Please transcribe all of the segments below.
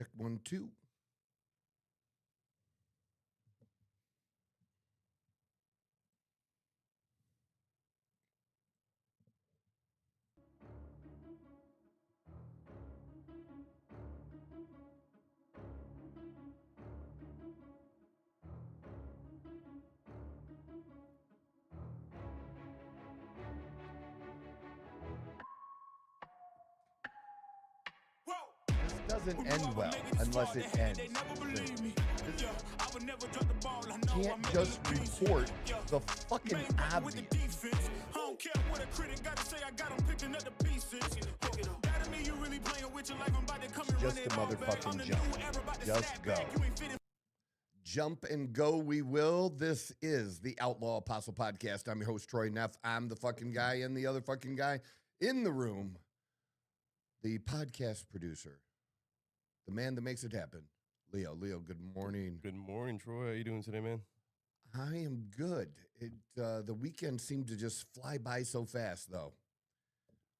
Check 1, 2. This doesn't end well unless it ends. Can't just report the fucking obvious. Just a motherfucking jump. Just go. Jump and go we will. This is the Outlaw Apostle Podcast. I'm your host, Troy Neff. I'm the fucking guy and the other fucking guy in the room. The podcast producer. The man that makes it happen. Leo, good morning. Good morning, Troy. How you doing today, man? I am good. The weekend seemed to just fly by so fast, though.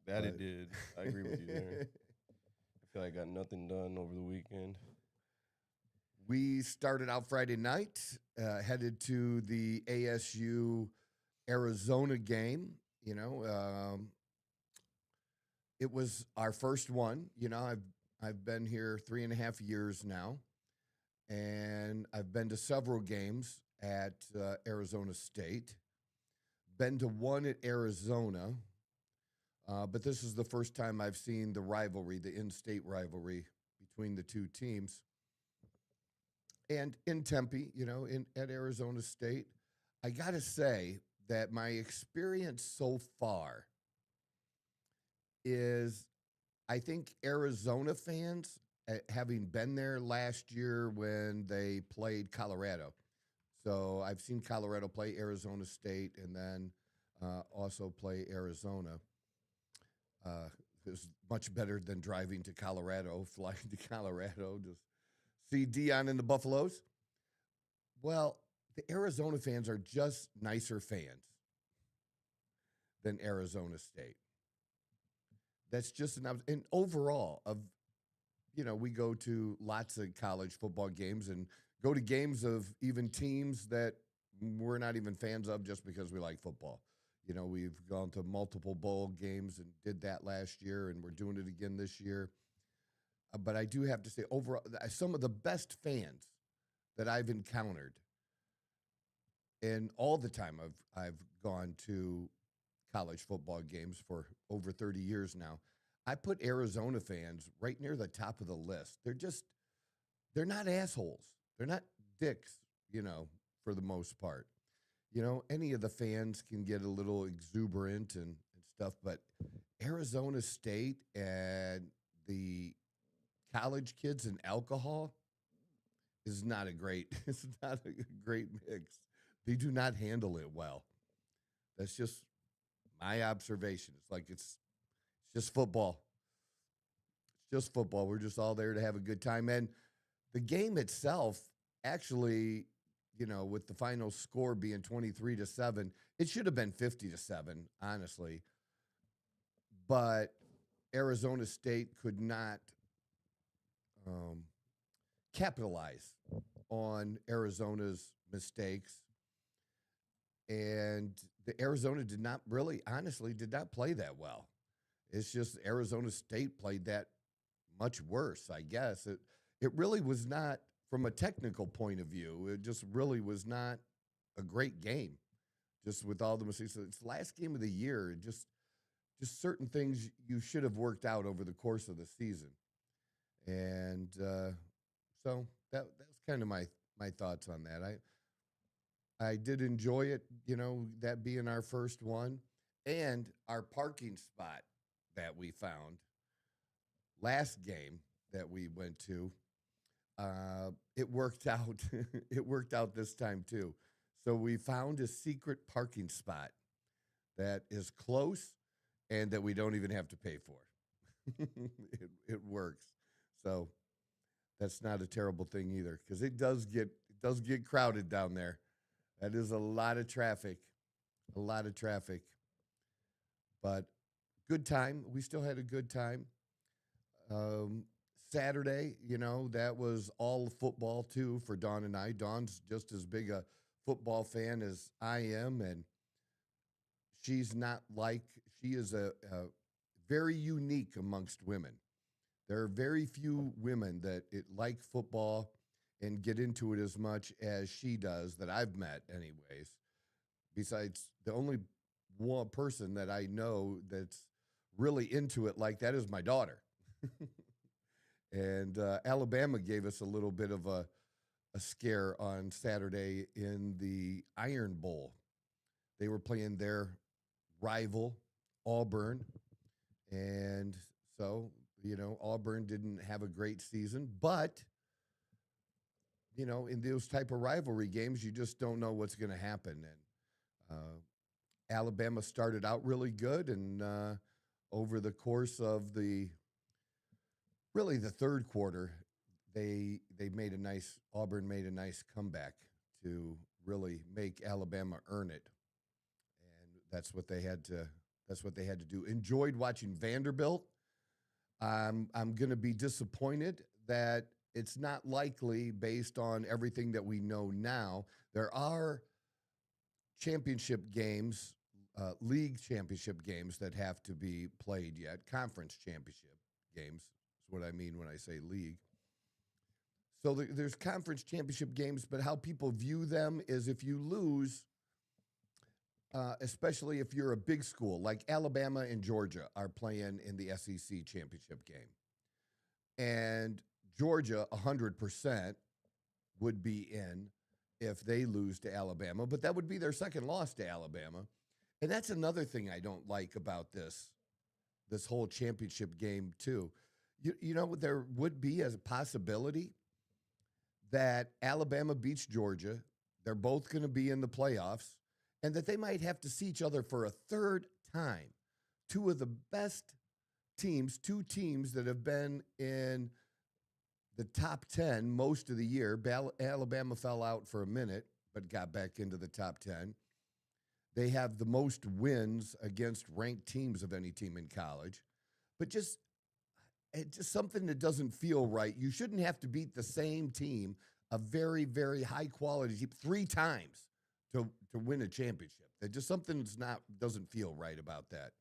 It did. I agree with you there. I feel like I got nothing done over the weekend. We started out Friday night, headed to the ASU Arizona game. You know, it was our first one. You know, I've been here 3.5 years now, and I've been to several games at Arizona State. Been to one at Arizona, but this is the first time I've seen the rivalry, the in-state rivalry between the two teams. And in Tempe, you know, at Arizona State, I got to say that my experience so far is, I think Arizona fans, having been there last year when they played Colorado. So I've seen Colorado play Arizona State and then also play Arizona. It was much better than driving to Colorado, flying to Colorado, just see Dion and the Buffaloes. Well, the Arizona fans are just nicer fans than Arizona State. That's just and overall you know, we go to lots of college football games and go to games of even teams that we're not even fans of just because we like football. You know, we've gone to multiple bowl games and did that last year, and we're doing it again this year. But I do have to say, overall, some of the best fans that I've encountered, and all the time I've gone to college football games for over 30 years now, I put Arizona fans right near the top of the list. They're not assholes. They're not dicks, you know, for the most part. You know, any of the fans can get a little exuberant and stuff, but Arizona State and the college kids and alcohol is not a great, it's not a great mix. They do not handle it well. That's just my observation. It's like it's just football. It's just football. We're just all there to have a good time. And the game itself, actually, you know, with the final score being 23-7, it should have been 50-7, honestly. But Arizona State could not capitalize on Arizona's mistakes. And the Arizona did not really, honestly, did not play that well. It's just Arizona State played that much worse, I guess. It really was not, from a technical point of view, it just really was not a great game. Just with all the mistakes. It's the last game of the year. Just certain things you should have worked out over the course of the season. And so that's kind of my thoughts on that. I did enjoy it, you know, that being our first one. And our parking spot that we found last game that we went to, it worked out. It worked out this time too. So we found a secret parking spot that is close and that we don't even have to pay for. It works. So that's not a terrible thing either, because it does get crowded down there. That is a lot of traffic. But good time. We still had a good time. Saturday, that was all football too for Dawn and I. Dawn's just as big a football fan as I am, and she's not like she is a very unique amongst women. There are very few women that like football and get into it as much as she does that I've met, anyways. Besides, the only one person that I know that's really into it like that is my daughter. And Alabama gave us a little bit of a scare on Saturday in the Iron Bowl. They were playing their rival, Auburn. And so, Auburn didn't have a great season. But, in those type of rivalry games, you just don't know what's going to happen. And Alabama started out really good. And over the course of the third quarter, Auburn made a nice comeback to really make Alabama earn it, and that's what they had to do. Enjoyed watching Vanderbilt. I'm going to be disappointed that it's not likely, based on everything that we know now. There are championship games, league championship games that have to be played yet. Conference championship games is what I mean when I say league. So there's conference championship games, but how people view them is if you lose, especially if you're a big school, like Alabama and Georgia are playing in the SEC championship game. And Georgia, 100%, would be in if they lose to Alabama, but that would be their second loss to Alabama. And that's another thing I don't like about this whole championship game, too. There would be a possibility that Alabama beats Georgia. They're both going to be in the playoffs, and that they might have to see each other for a third time. Two of the best teams, two teams that have been in the top 10 most of the year. Alabama fell out for a minute, but got back into the top 10. They have the most wins against ranked teams of any team in college. But it's just something that doesn't feel right. You shouldn't have to beat the same team, a very, very high-quality team, 3 times to win a championship. There's just something doesn't feel right about that.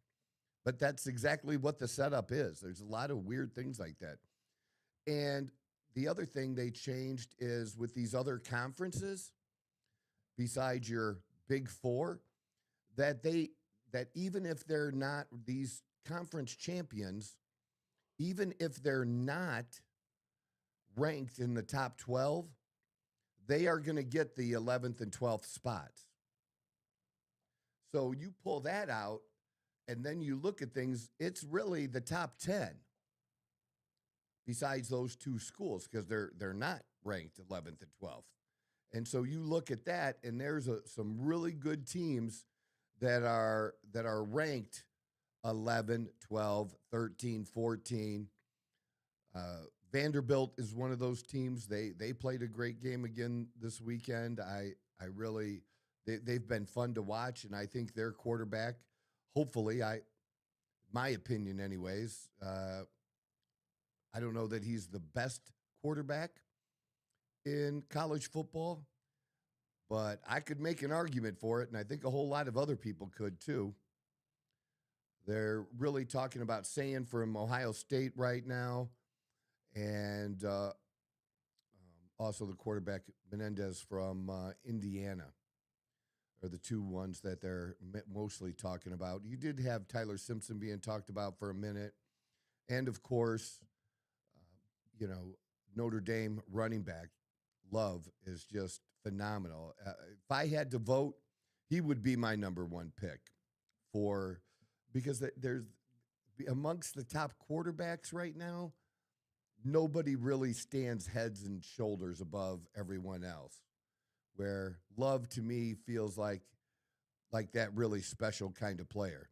But that's exactly what the setup is. There's a lot of weird things like that. And the other thing they changed is with these other conferences, besides your Big Four, that even if they're not these conference champions, even if they're not ranked in the top 12, they are going to get the 11th and 12th spots. So you pull that out, and then you look at things, it's really the top 10 besides those 2 schools, because they're not ranked 11th and 12th. And so you look at that, and there's some really good teams that are ranked 11, 12, 13, 14. Vanderbilt is one of those teams. They played a great game again this weekend. They've been fun to watch, and I think their quarterback, hopefully, my opinion anyways, I don't know that he's the best quarterback in college football, but I could make an argument for it, and I think a whole lot of other people could too. They're really talking about Sayin from Ohio State right now, and also the quarterback Menendez from Indiana are the 2 ones that they're mostly talking about. You did have Tyler Simpson being talked about for a minute, and of course, Notre Dame running back Love is just phenomenal. If I had to vote, he would be my number 1 pick because there's amongst the top quarterbacks right now, nobody really stands heads and shoulders above everyone else. Where Love to me feels like that really special kind of player,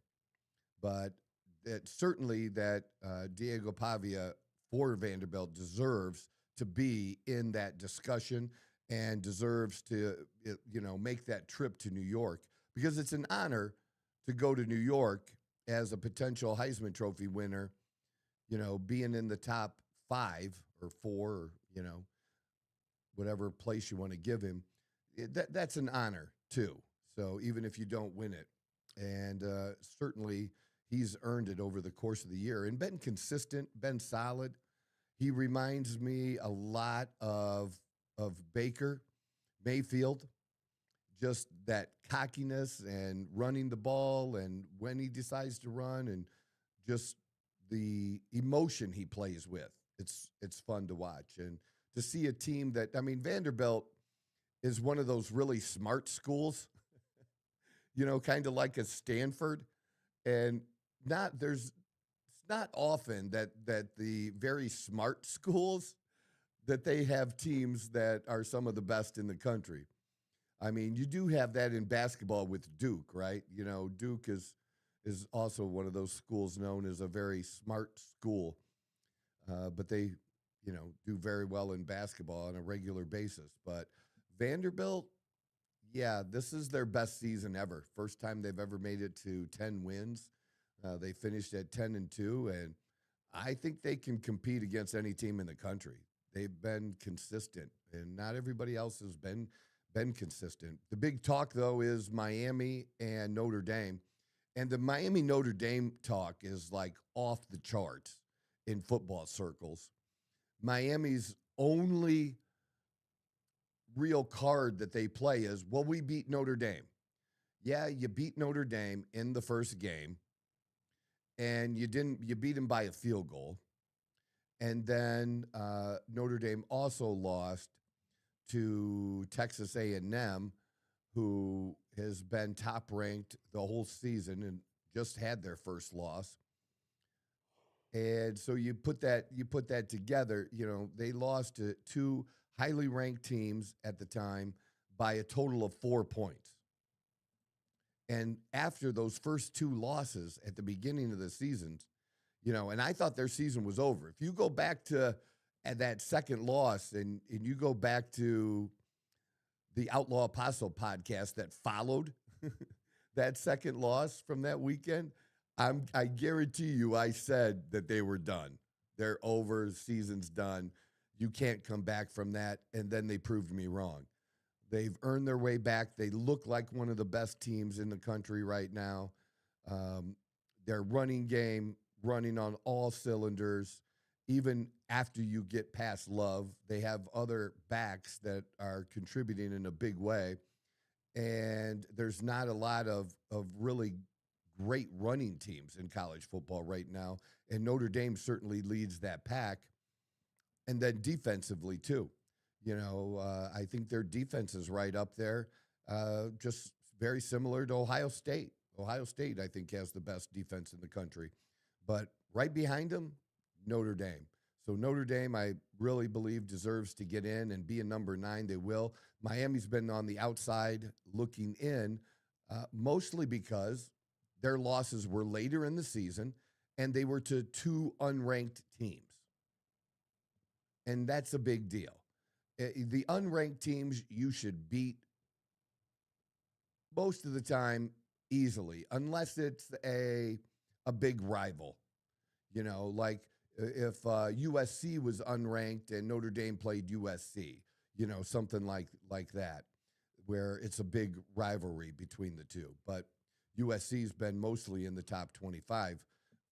but certainly that Diego Pavia for Vanderbilt deserves to be in that discussion and deserves to, make that trip to New York, because it's an honor to go to New York as a potential Heisman Trophy winner, being in the top 5 or 4, or, whatever place you want to give him, that's an honor too. So even if you don't win it, and certainly he's earned it over the course of the year and been consistent, been solid. He reminds me a lot of Baker Mayfield, just that cockiness and running the ball and when he decides to run and just the emotion he plays with. It's fun to watch and to see a team that, I mean, Vanderbilt is one of those really smart schools, kind of like a Stanford, and not there's it's not often that the very smart schools that they have teams that are some of the best in the country. I mean, you do have that in basketball with Duke, right? Duke is also one of those schools known as a very smart school, but they, do very well in basketball on a regular basis. But Vanderbilt, yeah, this is their best season ever. First time they've ever made it to 10 wins. They finished at 10-2, and I think they can compete against any team in the country. They've been consistent, and not everybody else has been consistent. The big talk though is Miami and Notre Dame. And the Miami Notre Dame talk is like off the charts in football circles. Miami's only real card that they play is, well, we beat Notre Dame. Yeah, you beat Notre Dame in the first game, and you beat them by a field goal. And then Notre Dame also lost to Texas A&M, who has been top ranked the whole season and just had their first loss. And so you put that together, they lost to two highly ranked teams at the time by a total of 4 points. And after those first two losses at the beginning of the seasons, and I thought their season was over. If you go back to that second loss and you go back to the Outlaw Apostle podcast that followed that second loss from that weekend, I guarantee you I said that they were done. They're over, season's done. You can't come back from that. And then they proved me wrong. They've earned their way back. They look like one of the best teams in the country right now. Their running game running on all cylinders. Even after you get past Love, they have other backs that are contributing in a big way. And there's not a lot of really great running teams in college football right now. And Notre Dame certainly leads that pack. And then defensively, too. I think their defense is right up there, just very similar to Ohio State. Ohio State, I think, has the best defense in the country. But right behind them, Notre Dame. So Notre Dame, I really believe, deserves to get in and be a number 9. They will. Miami's been on the outside looking in, mostly because their losses were later in the season, and they were to two unranked teams. And that's a big deal. The unranked teams you should beat most of the time easily, unless it's a big rival. Like if USC was unranked and Notre Dame played USC, something like that, where it's a big rivalry between the two. But USC's been mostly in the top 25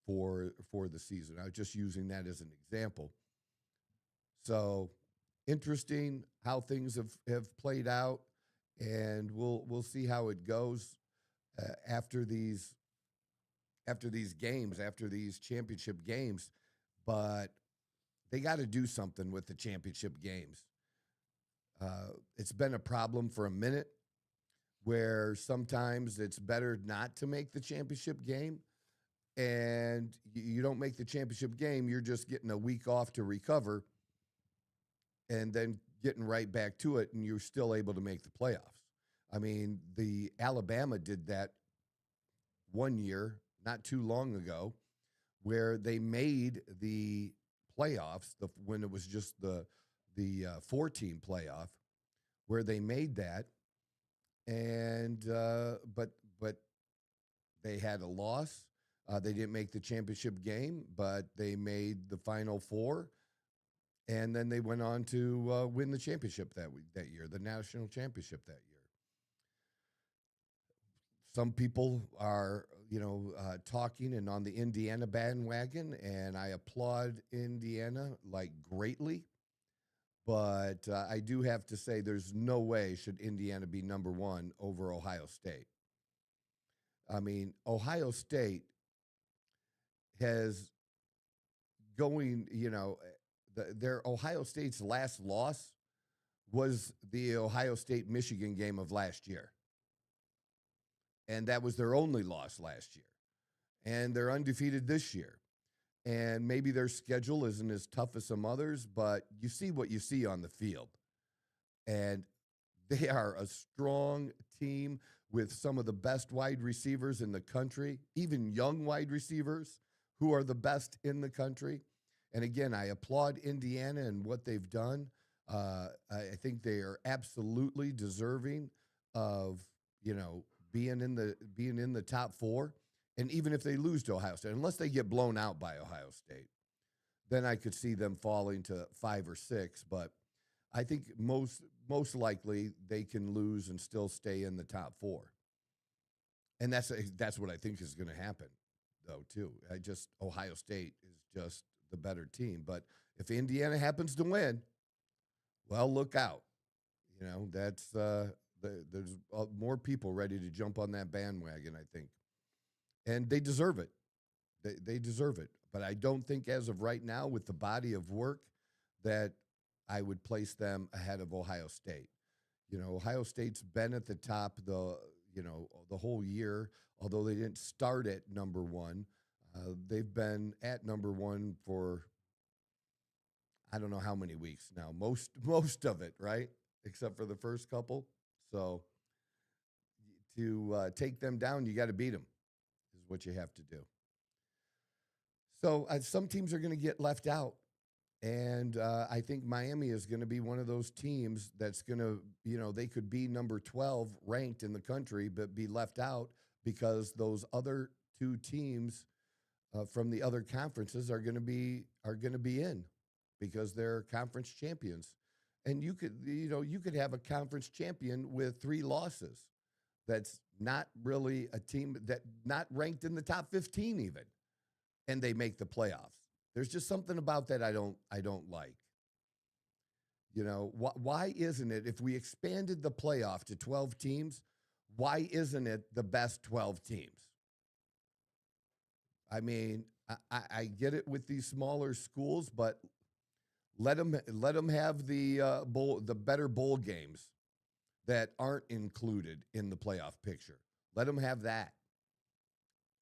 for the season. I was just using that as an example. So interesting how things have played out, and we'll see how it goes after these games, after these championship games. But they got to do something with the championship games. It's been a problem for a minute, where sometimes it's better not to make the championship game, and you don't make the championship game, you're just getting a week off to recover and then getting right back to it, and you're still able to make the playoffs. I mean, the Alabama did that one year, not too long ago, where they made the playoffs when it was just the 4-team playoff, where they made that, and but they had a loss. They didn't make the championship game, but they made the Final Four. And then they went on to win the championship that year, the national championship that year. Some people are, talking and on the Indiana bandwagon, and I applaud Indiana like greatly. But I do have to say, there's no way should Indiana be number one over Ohio State. I mean, Ohio State has going, their Ohio State's last loss was the Ohio State Michigan game of last year. And that was their only loss last year. And they're undefeated this year. And maybe their schedule isn't as tough as some others, but you see what you see on the field. And they are a strong team with some of the best wide receivers in the country, even young wide receivers who are the best in the country. And again, I applaud Indiana and what they've done. I think they are absolutely deserving of, being in the top four. And even if they lose to Ohio State, unless they get blown out by Ohio State, then I could see them falling to 5 or 6. But I think most likely they can lose and still stay in the top four. And that's what I think is going to happen, though, too. Ohio State is just the better team. But if Indiana happens to win, well, look out. There's more people ready to jump on that bandwagon, I think. And they deserve it. They deserve it. But I don't think as of right now, with the body of work, that I would place them ahead of Ohio State. Ohio State's been at the top the whole year, although they didn't start at number one. They've been at number one for I don't know how many weeks now. Most of it, right? Except for the first couple. So to take them down, you got to beat them, is what you have to do. So some teams are going to get left out. And I think Miami is going to be one of those teams that's going to, they could be number 12 ranked in the country, but be left out because those other two teams from the other conferences are going to be in because they're conference champions. And you could have a conference champion with 3 losses. That's not really a team that not ranked in the top 15 even, and they make the playoffs. There's just something about that I don't like. Why isn't it, if we expanded the playoff to 12 teams, why isn't it the best 12 teams? I mean, I get it with these smaller schools, but let them have the better bowl games that aren't included in the playoff picture. Let them have that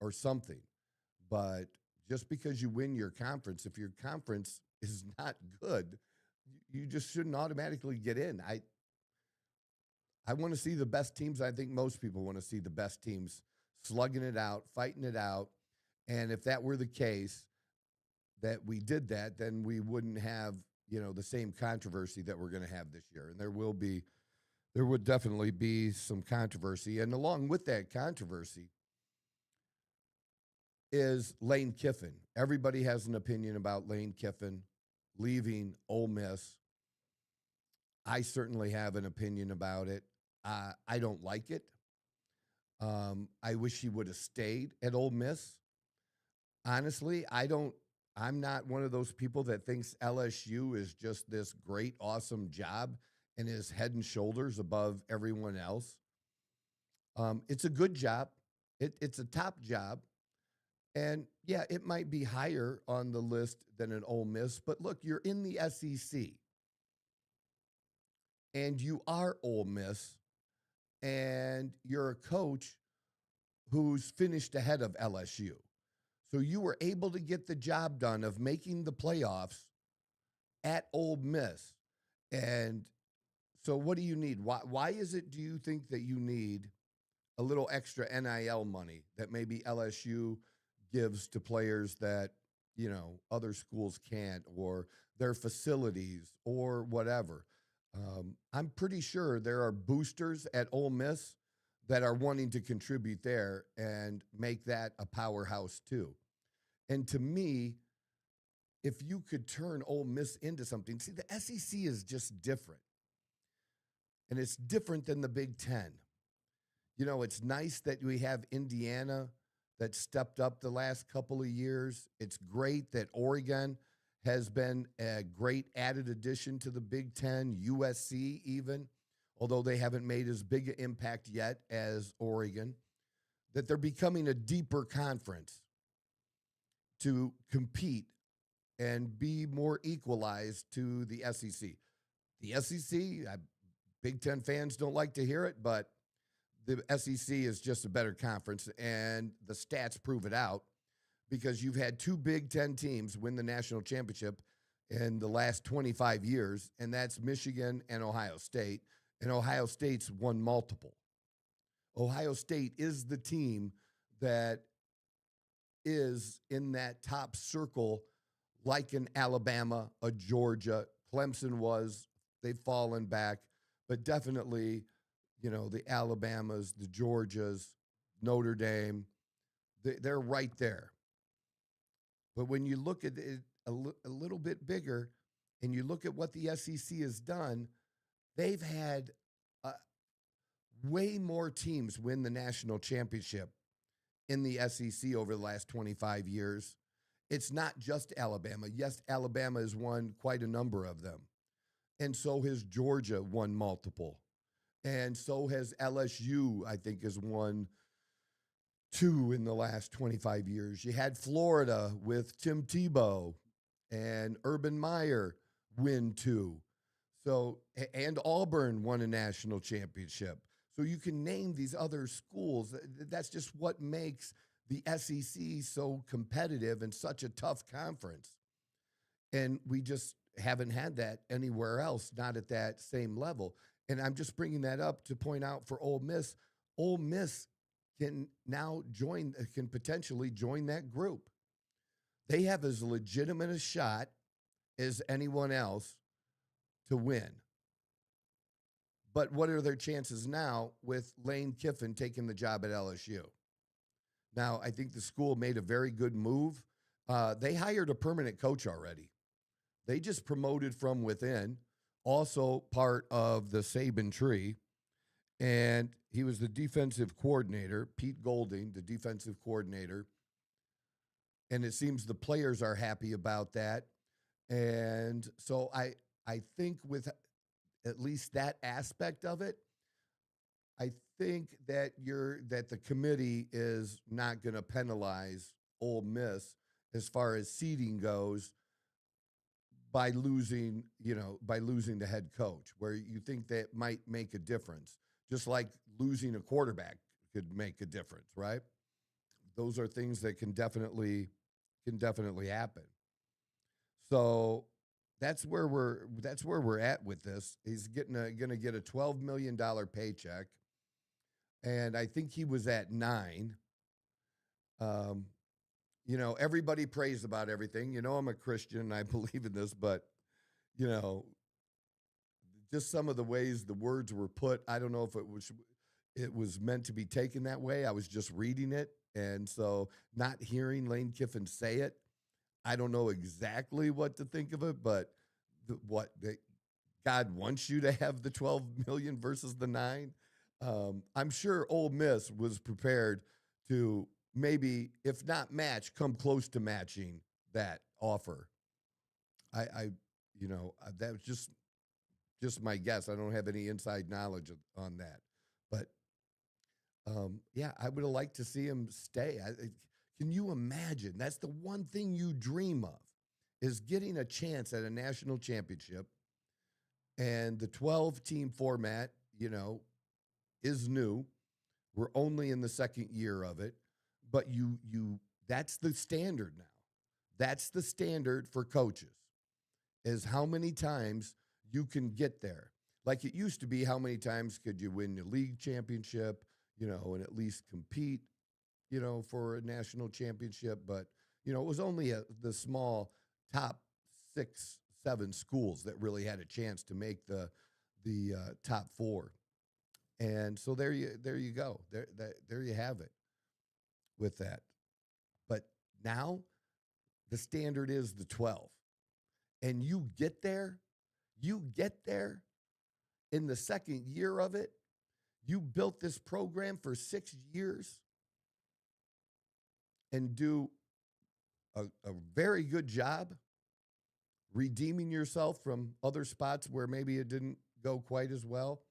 or something. But just because you win your conference, if your conference is not good, you just shouldn't automatically get in. I want to see the best teams. I think most people want to see the best teams slugging it out, fighting it out. And if that were the case, that we did that, then we wouldn't have, the same controversy that we're going to have this year. And there would definitely be some controversy. And along with that controversy is Lane Kiffin. Everybody has an opinion about Lane Kiffin leaving Ole Miss. I certainly have an opinion about it. I don't like it. I wish he would have stayed at Ole Miss. Honestly, I'm not one of those people that thinks LSU is just this great, awesome job and is head and shoulders above everyone else. It's a good job. It's a top job. And yeah, it might be higher on the list than an Ole Miss, but look, you're in the SEC. And you are Ole Miss, and you're a coach who's finished ahead of LSU. So you were able to get the job done of making the playoffs at Ole Miss. And so what do you need? Why is it, do you think, that you need a little extra NIL money that maybe LSU gives to players that, other schools can't, or their facilities or whatever? I'm pretty sure there are boosters at Ole Miss that are wanting to contribute there and make that a powerhouse too. And to me, if you could turn Ole Miss into something. See, the SEC is just different, and it's different than the Big Ten. You know, it's nice that we have Indiana that stepped up the last couple of years. It's great that Oregon has been a great added addition to the Big Ten, USC even, although they haven't made as big an impact yet as Oregon, that they're becoming a deeper conference to compete and be more equalized to the SEC. The SEC, Big Ten fans don't like to hear it, but the SEC is just a better conference, and the stats prove it out because you've had two Big Ten teams win the national championship in the last 25 years, and that's Michigan and Ohio State, and Ohio State's won multiple. Ohio State is the team that is in that top circle, like an Alabama, a Georgia. Clemson was. They've fallen back, but definitely, you know, the Alabamas, the Georgias, Notre Dame, they're right there. But when you look at it a little bit bigger and you look at what the SEC has done, they've had uh, way more teams win the national championship in the SEC over the last 25 years. It's not just Alabama. Yes, Alabama has won quite a number of them. And so has Georgia won multiple. And so has LSU, I think, has won two in the last 25 years. You had Florida with Tim Tebow and Urban Meyer win two. So, and Auburn won a national championship. So you can name these other schools. That's just what makes the SEC so competitive and such a tough conference. And we just haven't had that anywhere else, not at that same level. And I'm just bringing that up to point out for Ole Miss. Ole Miss can now can potentially join that group. They have as legitimate a shot as anyone else to win. But what are their chances now with Lane Kiffin taking the job at LSU? Now, I think the school made a very good move. They hired a permanent coach already. They just promoted from within, also part of the Saban tree. And he was the defensive coordinator, Pete Golding, the defensive coordinator. And it seems the players are happy about that. And so I think with at least that aspect of it, I think that the committee is not going to penalize Ole Miss as far as seeding goes by losing the head coach, where you think that might make a difference. Just like losing a quarterback could make a difference, right? Those are things that can definitely happen. So that's where we're at with this. He's going to get a $12 million paycheck, and I think he was at 9. You know, everybody prays about everything. You know, I'm a Christian and I believe in this, but you know, just some of the ways the words were put, I don't know if it was meant to be taken that way. I was just reading it, and so not hearing Lane Kiffin say it, I don't know exactly what to think of it, but God wants you to have the 12 million versus the 9. I'm sure Ole Miss was prepared to maybe, if not match, come close to matching that offer. That was just my guess. I don't have any inside knowledge on that, but yeah, I would have liked to see him stay. Can you imagine? That's the one thing you dream of, is getting a chance at a national championship. And the 12-team format, you know, is new. We're only in the second year of it, but that's the standard now. That's the standard for coaches, is how many times you can get there. Like it used to be, how many times could you win the league championship, you know, and at least compete, you know, for a national championship. But, you know, it was only the small top 6, 7 schools that really had a chance to make the top 4. And so there you go. There you have it with that. But now the standard is the 12. and you get there in the second year of it. You built this program for 6 years and do a very good job redeeming yourself from other spots where maybe it didn't go quite as well.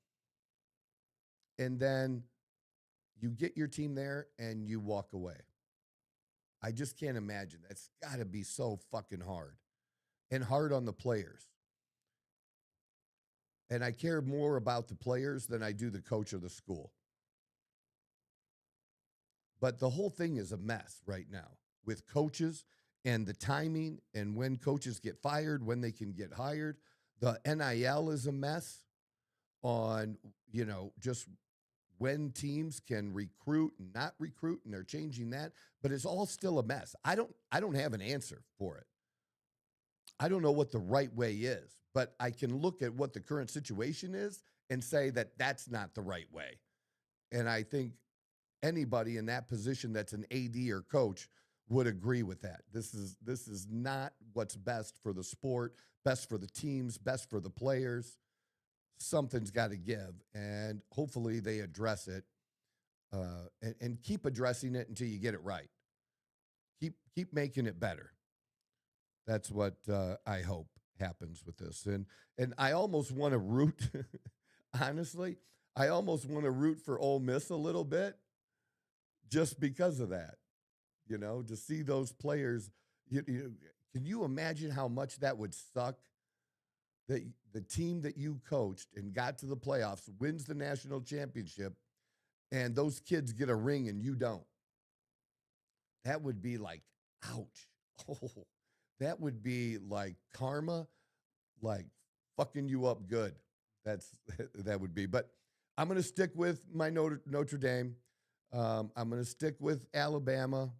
And then you get your team there and you walk away. I just can't imagine. That's got to be so fucking hard and hard on the players. And I care more about the players than I do the coach or the school. But the whole thing is a mess right now with coaches and the timing and when coaches get fired, when they can get hired. The NIL is a mess on, just when teams can recruit and not recruit, and they're changing that, but it's all still a mess. I don't have an answer for it. I don't know what the right way is, but I can look at what the current situation is and say that that's not the right way. And I think anybody in that position that's an AD or coach would agree with that. This is not what's best for the sport, best for the teams, best for the players. Something's got to give, and hopefully they address it, and keep addressing it until you get it right. Keep making it better. That's what I hope happens with this. And I almost want to root, honestly, I almost want to root for Ole Miss a little bit just because of that. To see those players. Can you imagine how much that would suck? That the team that you coached and got to the playoffs wins the national championship, and those kids get a ring and you don't. That would be like, ouch. Oh, that would be like karma, like fucking you up good. That would be. But I'm going to stick with my Notre Dame. I'm going to stick with Alabama,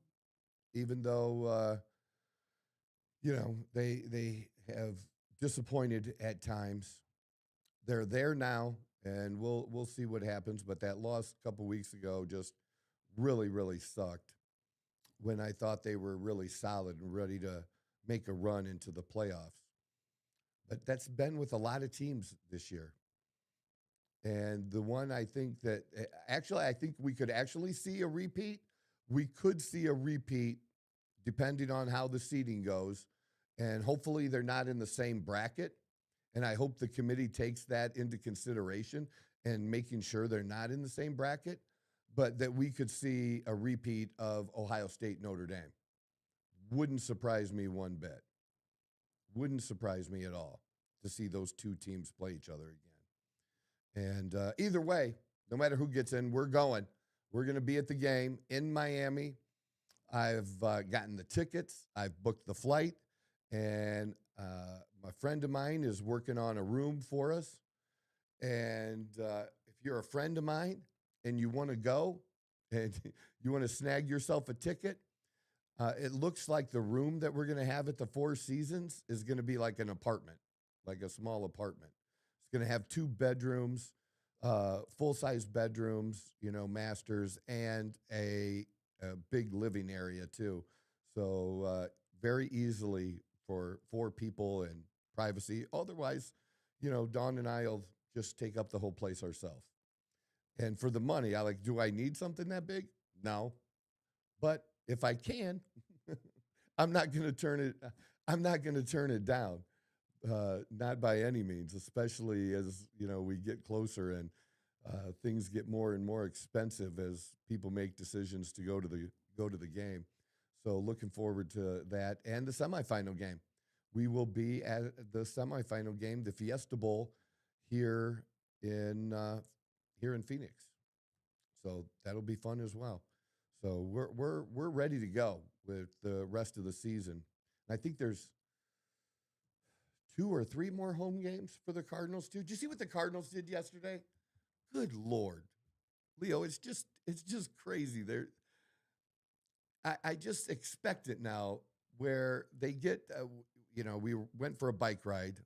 even though they have disappointed at times. They're there now, and we'll see what happens. But that loss a couple weeks ago just really, really sucked when I thought they were really solid and ready to make a run into the playoffs. But that's been with a lot of teams this year. And the one I think that actually, I think we could actually see a repeat. We could see a repeat depending on how the seeding goes. And hopefully they're not in the same bracket. And I hope the committee takes that into consideration and making sure they're not in the same bracket, but that we could see a repeat of Ohio State Notre Dame. Wouldn't surprise me one bit. Wouldn't surprise me at all to see those two teams play each other again. And either way, no matter who gets in, we're going. We're going to be at the game in Miami. I've gotten the tickets. I've booked the flight. And my friend of mine is working on a room for us. And if you're a friend of mine and you want to go and you want to snag yourself a ticket, it looks like the room that we're going to have at the Four Seasons is going to be like an apartment, like a small apartment. It's going to have 2 bedrooms, full-size bedrooms, masters, and a big living area too. So very easily for 4 people and privacy. Otherwise, Dawn and I will just take up the whole place ourselves. And for the money, do I need something that big? No. But if I can, I'm not going to turn it. I'm not going to turn it down, not by any means. Especially as we get closer and things get more and more expensive as people make decisions to go to the game. So looking forward to that and the semifinal game. We will be at the semifinal game, the Fiesta Bowl, here in Phoenix. So that'll be fun as well. So we're ready to go with the rest of the season. I think there's 2 or 3 more home games for the Cardinals too. Did you see what the Cardinals did yesterday? Good Lord, Leo, it's just crazy. I just expect it now where they get, we went for a bike ride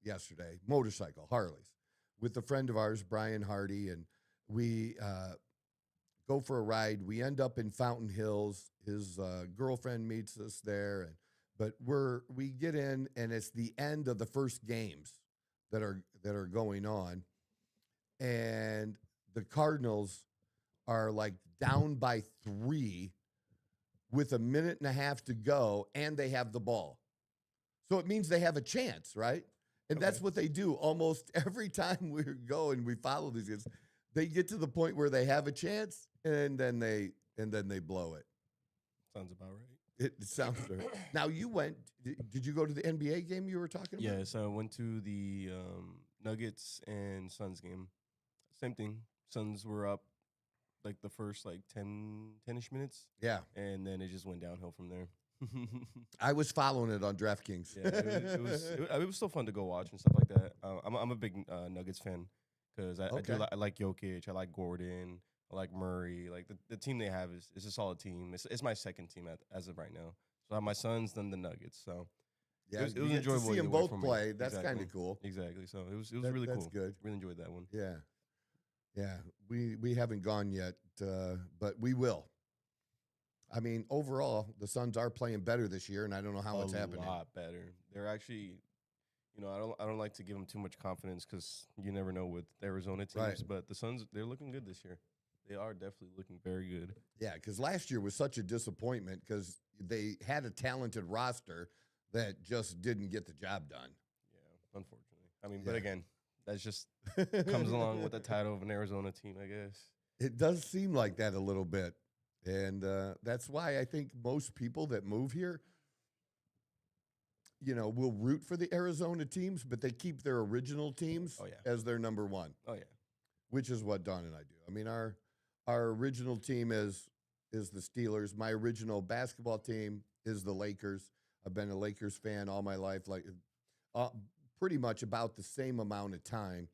yesterday, motorcycle, Harleys, with a friend of ours, Brian Hardy, and we go for a ride. We end up in Fountain Hills. His girlfriend meets us there, and But we get in, and it's the end of the first games that are going on, and the Cardinals are like down by 3 with a minute and a half to go, and they have the ball. So it means they have a chance, right? And that's what they do almost every time we go and we follow these guys. They get to the point where they have a chance, and then they blow it. Sounds about right. It sounds right. Now you went. Did you go to the NBA game you were talking about? Yes, I went to the Nuggets and Suns game. Same thing. Suns were up like the first like 10-ish minutes. Yeah. And then it just went downhill from there. I was following it on DraftKings. Yeah, it was still fun to go watch and stuff like that. I'm a big Nuggets fan because I like Jokic, I like Gordon, I like Murray. Like the team they have is a solid team. It's my second team as of right now. So I have my Suns, then the Nuggets. So yeah, it was enjoyable to see them either way both for me. play. That's Exactly. kind of cool. Exactly. So it was really cool. That's good. Really enjoyed that one. Yeah, yeah. We haven't gone yet, but we will. I mean, overall, the Suns are playing better this year, and I don't know how it's happening. A lot better. They're actually, I don't like to give them too much confidence because you never know with Arizona teams. Right. But the Suns, they're looking good this year. They are definitely looking very good. Yeah, because last year was such a disappointment because they had a talented roster that just didn't get the job done. Yeah, unfortunately. I mean, but again, that's just comes along with the title of an Arizona team, I guess. It does seem like that a little bit. And that's why I think most people that move here, will root for the Arizona teams, but they keep their original teams as their number one. Oh, yeah. Which is what Don and I do. I mean, our original team is the Steelers. My original basketball team is the Lakers. I've been a Lakers fan all my life, like pretty much about the same amount of time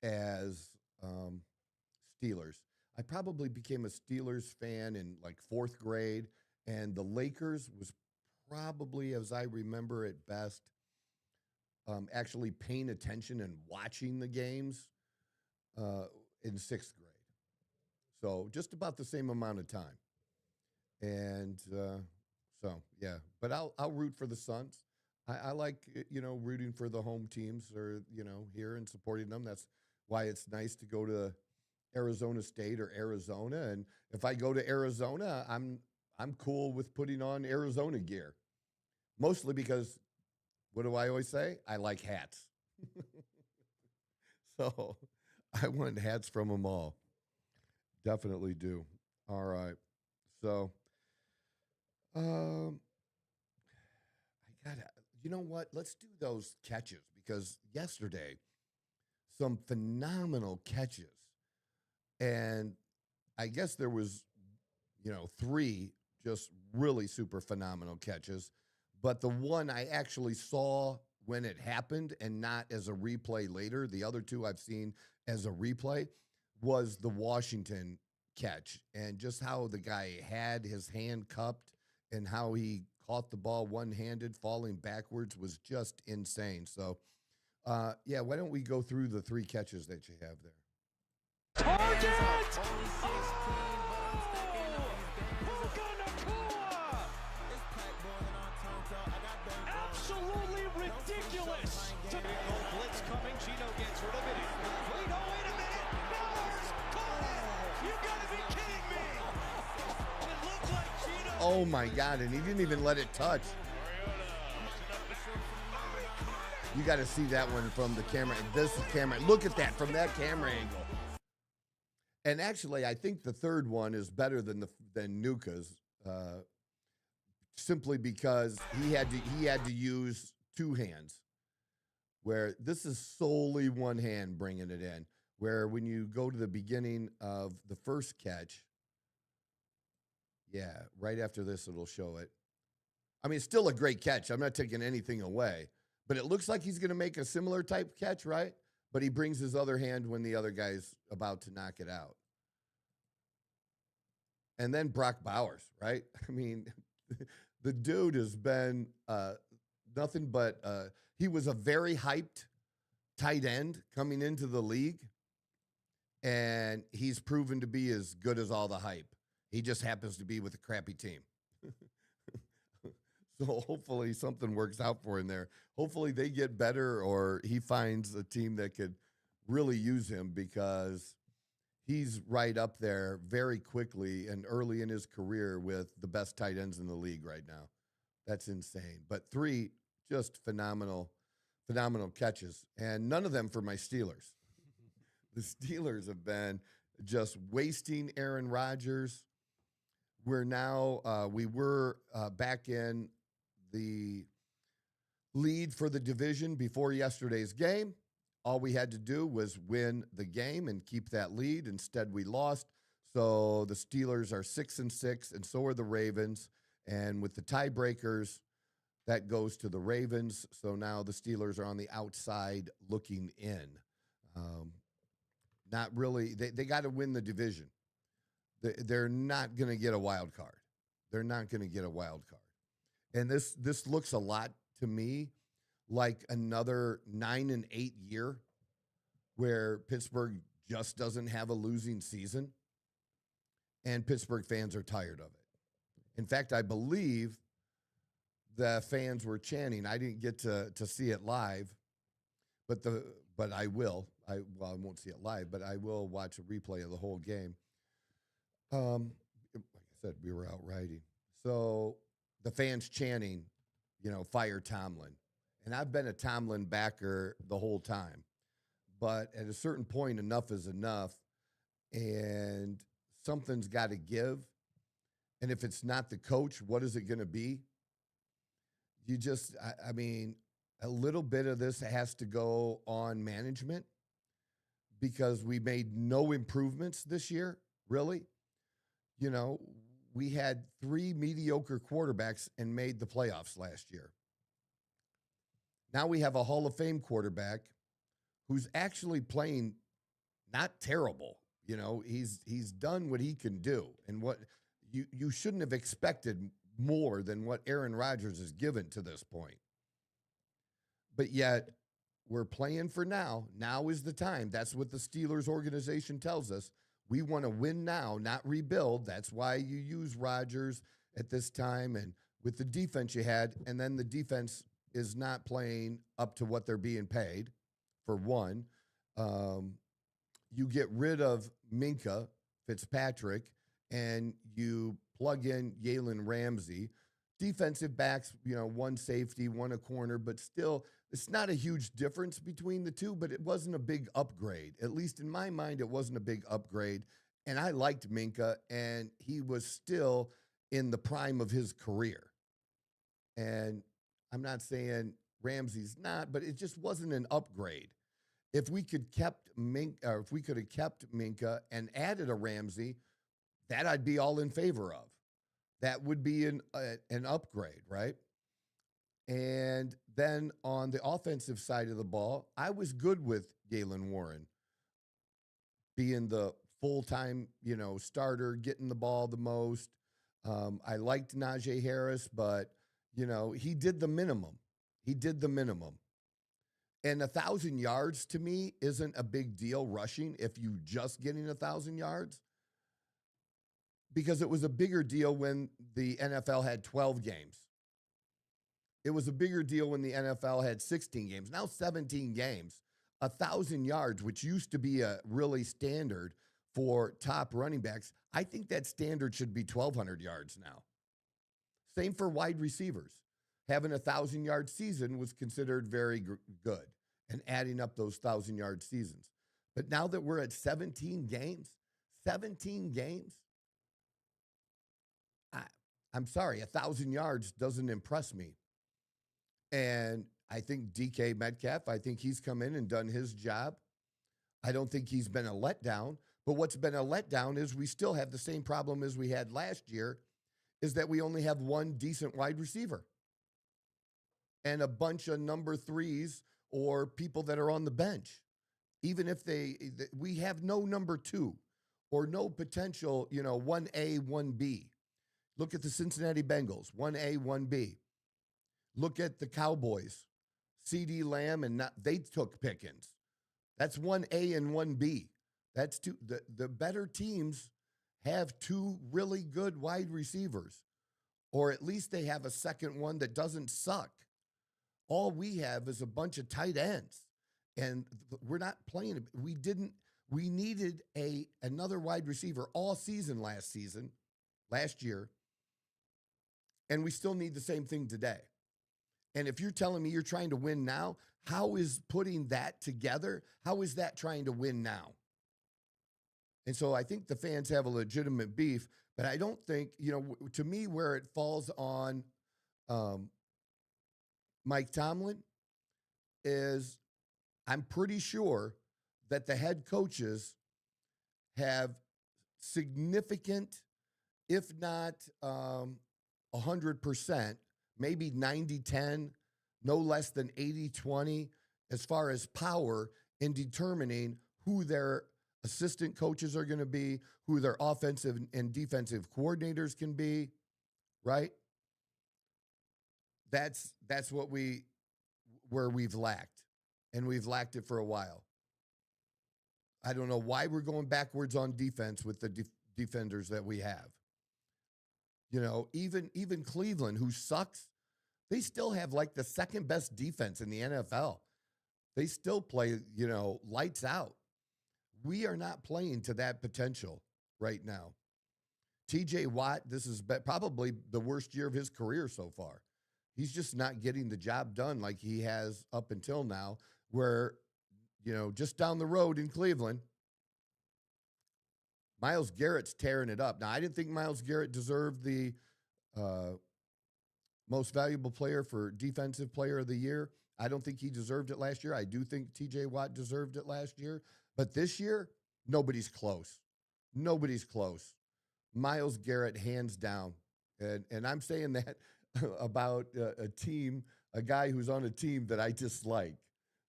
as Steelers. I probably became a Steelers fan in like 4th grade, and the Lakers was probably, as I remember it best, actually paying attention and watching the games in 6th grade. So just about the same amount of time. And so, yeah. But I'll root for the Suns. I like, rooting for the home teams or, here and supporting them. That's why it's nice to go to Arizona State or Arizona, and if I go to Arizona, I'm cool with putting on Arizona gear, mostly because what do I always say? I like hats, so I want hats from them all. Definitely do. All right, so I gotta. You know what? Let's do those catches because yesterday, some phenomenal catches. And I guess there was, 3 just really super phenomenal catches. But the one I actually saw when it happened and not as a replay later, the other 2 I've seen as a replay, was the Washington catch. And just how the guy had his hand cupped and how he caught the ball one-handed falling backwards was just insane. So, why don't we go through the 3 catches that you have there? Target! Absolutely ridiculous! Blitz coming, Gino gets rid of it. Wait a minute! Bowers caught it! You gotta be kidding me! It looked like Gino. Oh my God! And he didn't even let it touch. You got to see that one from the camera. This camera. Look at that from that camera angle. And actually, I think the third one is better than Nuka's, simply because he had to use 2 hands, where this is solely one hand bringing it in. Where when you go to the beginning of the first catch, right after this it'll show it. I mean, it's still a great catch. I'm not taking anything away, but it looks like he's going to make a similar type catch, right? But he brings his other hand when the other guy's about to knock it out. And then Brock Bowers, right? I mean, the dude has been nothing but he was a very hyped tight end coming into the league, and he's proven to be as good as all the hype. He just happens to be with a crappy team. So hopefully something works out for him there. Hopefully they get better or he finds a team that could really use him because he's right up there very quickly and early in his career with the best tight ends in the league right now. That's insane. But 3 just phenomenal catches, and none of them for my Steelers. The Steelers have been just wasting Aaron Rodgers. We're now, we were back in the lead for the division before yesterday's game. All we had to do was win the game and keep that lead. Instead, we lost. So the Steelers are 6-6, and so are the Ravens. And with the tiebreakers, that goes to the Ravens. So now the Steelers are on the outside looking in. Not really. They got to win the division. They're not going to get a wild card. They're not going to get a wild card. And this looks a lot to me like another 9-8 year where Pittsburgh just doesn't have a losing season. And Pittsburgh fans are tired of it. In fact, I believe the fans were chanting. I didn't get to see it live, but I will. I won't see it live, but I will watch a replay of the whole game. Like I said, we were out riding. So the fans chanting, fire Tomlin. And I've been a Tomlin backer the whole time. But at a certain point, enough is enough, and something's got to give. And if it's not the coach, what is it going to be? You just, I mean, a little bit of this has to go on management because we made no improvements this year, really. We had 3 mediocre quarterbacks and made the playoffs last year. Now we have a Hall of Fame quarterback who's actually playing not terrible. He's done what he can do, and what you shouldn't have expected more than what Aaron Rodgers has given to this point. But yet we're playing for now. Now is the time. That's what the Steelers organization tells us. We want to win now, not rebuild. That's why you use Rodgers at this time and with the defense you had, and then the defense is not playing up to what they're being paid, for one. You get rid of Minka Fitzpatrick, and you plug in Jalen Ramsey. Defensive backs, one safety, one a corner, but still, it's not a huge difference between the two, but it wasn't a big upgrade. At least in my mind, it wasn't a big upgrade. And I liked Minka, and he was still in the prime of his career. And I'm not saying Ramsey's not, but it just wasn't an upgrade. If we could have kept Minka and added a Ramsey, that I'd be all in favor of. That would be an upgrade, right? And then on the offensive side of the ball, I was good with Galen Warren being the full-time, starter, getting the ball the most. I liked Najee Harris, but, he did the minimum. And 1,000 yards to me isn't a big deal rushing if you just getting 1,000 yards, because it was a bigger deal when the NFL had 12 games. It was a bigger deal when the NFL had 16 games. Now 17 games, 1,000 yards, which used to be a really standard for top running backs. I think that standard should be 1,200 yards now. Same for wide receivers. Having a 1,000-yard season was considered very good, and adding up those 1,000-yard seasons. But now that we're at 17 games, I'm sorry, 1,000 yards doesn't impress me. And I think DK Metcalf, I think he's come in and done his job. I don't think he's been a letdown. But what's been a letdown is we still have the same problem as we had last year, is that we only have one decent wide receiver and a bunch of number 3s or people that are on the bench. Even if we have no number 2 or no potential, 1A, 1B. Look at the Cincinnati Bengals, 1A, 1B. Look at the Cowboys, CeeDee Lamb, and they took Pickens. That's 1A and 1B. That's two. The better teams have 2 really good wide receivers or at least they have a second one that doesn't suck. All we have is a bunch of tight ends, and we're not playing. We needed another wide receiver all season last year, and we still need the same thing today. And if you're telling me you're trying to win now, how is putting that together? How is that trying to win now? And so I think the fans have a legitimate beef, but I don't think, to me, where it falls on Mike Tomlin is I'm pretty sure that the head coaches have significant, if not 100%, maybe 90-10, no less than 80-20, as far as power in determining who their assistant coaches are going to be, who their offensive and defensive coordinators can be, right? That's where we've lacked, and we've lacked it for a while. I don't know why we're going backwards on defense with the defenders that we have. Even Cleveland, who sucks, they still have like the second best defense in the NFL. They still play, lights out. We are not playing to that potential right now. TJ Watt, this is probably the worst year of his career so far. He's just not getting the job done like he has up until now, where, just down the road in Cleveland, Myles Garrett's tearing it up. Now, I didn't think Myles Garrett deserved the most valuable player for defensive player of the year. I don't think he deserved it last year. I do think TJ Watt deserved it last year. But this year, nobody's close. Nobody's close. Myles Garrett, hands down. And I'm saying that about a guy who's on a team that I dislike,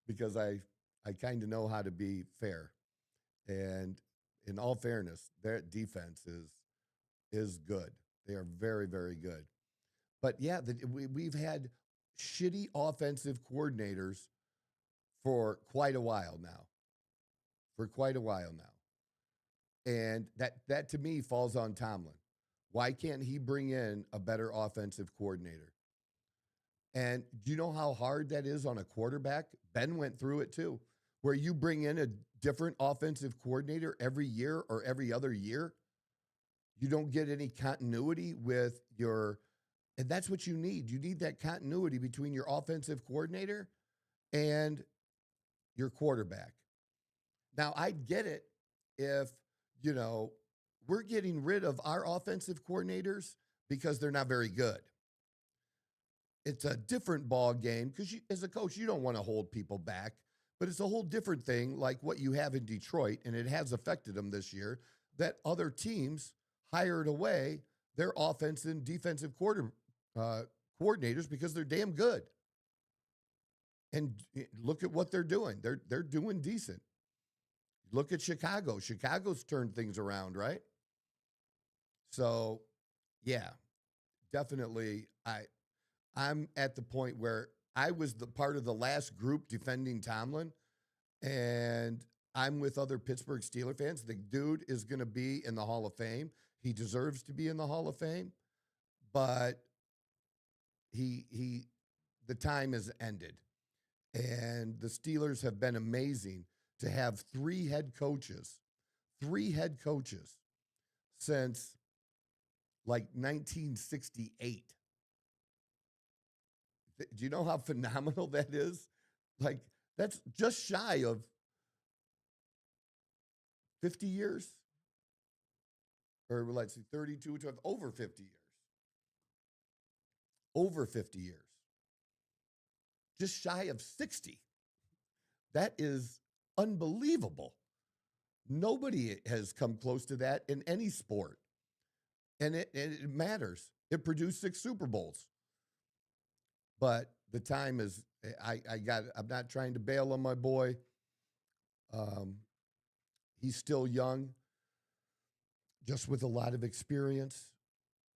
because I kind of know how to be fair. And in all fairness, their defense is good. They are very, very good. But yeah, we've had shitty offensive coordinators for quite a while now. And that to me falls on Tomlin. Why can't he bring in a better offensive coordinator? And do you know how hard that is on a quarterback? Ben went through it too, where you bring in a different offensive coordinator every year or every other year. You don't get any continuity with and that's what you need. You need that continuity between your offensive coordinator and your quarterback. Now, I'd get it if, we're getting rid of our offensive coordinators because they're not very good. It's a different ball game because as a coach, you don't want to hold people back, but it's a whole different thing like what you have in Detroit, and it has affected them this year, that other teams hired away their offense and defensive coordinators because they're damn good. And look at what they're doing. They're doing decent. Look at Chicago. Chicago's turned things around, right? So, yeah, definitely. I'm at the point where I was the part of the last group defending Tomlin, and I'm with other Pittsburgh Steelers fans. The dude is going to be in the Hall of Fame. He deserves to be in the Hall of Fame, but the time has ended. And the Steelers have been amazing to have three head coaches since like 1968. Do you know how phenomenal that is? Like, that's just shy of 50 years. Or let's see, 32, over 50 years. Over 50 years. Just shy of 60. That is unbelievable. Nobody has come close to that in any sport. And it matters. It produced 6 Super Bowls. But the time is, I'm not trying to bail on my boy. He's still young, just with a lot of experience.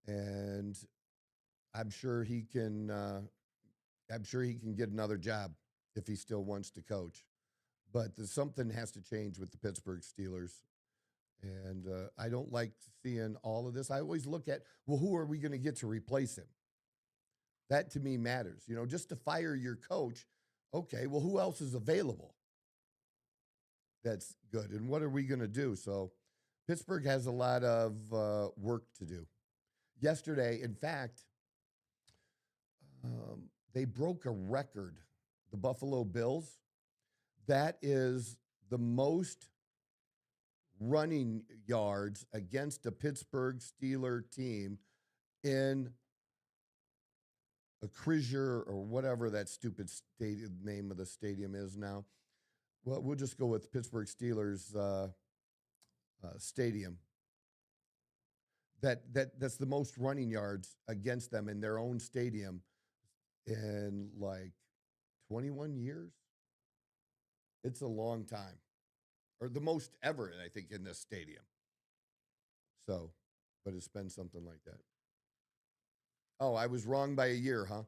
And I'm sure he can get another job if he still wants to coach. But something has to change with the Pittsburgh Steelers. And And I don't like seeing all of this. I always look at, well, who are we going to get to replace him? That to me matters. Just to fire your coach, okay, well, who else is available? That's good. And what are we going to do? So Pittsburgh has a lot of work to do. Yesterday, in fact, they broke a record, the Buffalo Bills. That is the most running yards against a Pittsburgh Steeler team in a Crisure or whatever that stupid stadium name of the stadium is now. Well, we'll just go with Pittsburgh Steelers stadium. That's the most running yards against them in their own stadium in like 21 years. It's a long time, or the most ever, I think, in this stadium. So, but it's been something like that. Oh, I was wrong by a year, huh?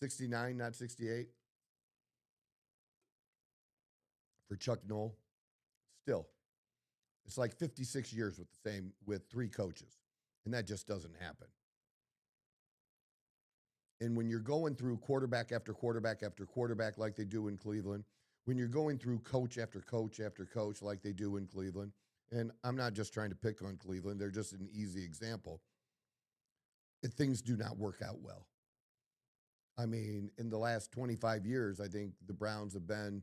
69, not 68. For Chuck Noll. Still, it's like 56 years with 3 coaches, and that just doesn't happen. And when you're going through quarterback after quarterback after quarterback like they do in Cleveland, when you're going through coach after coach after coach like they do in Cleveland, and I'm not just trying to pick on Cleveland, they're just an easy example, things do not work out well. I mean, in the last 25 years, I think the Browns have been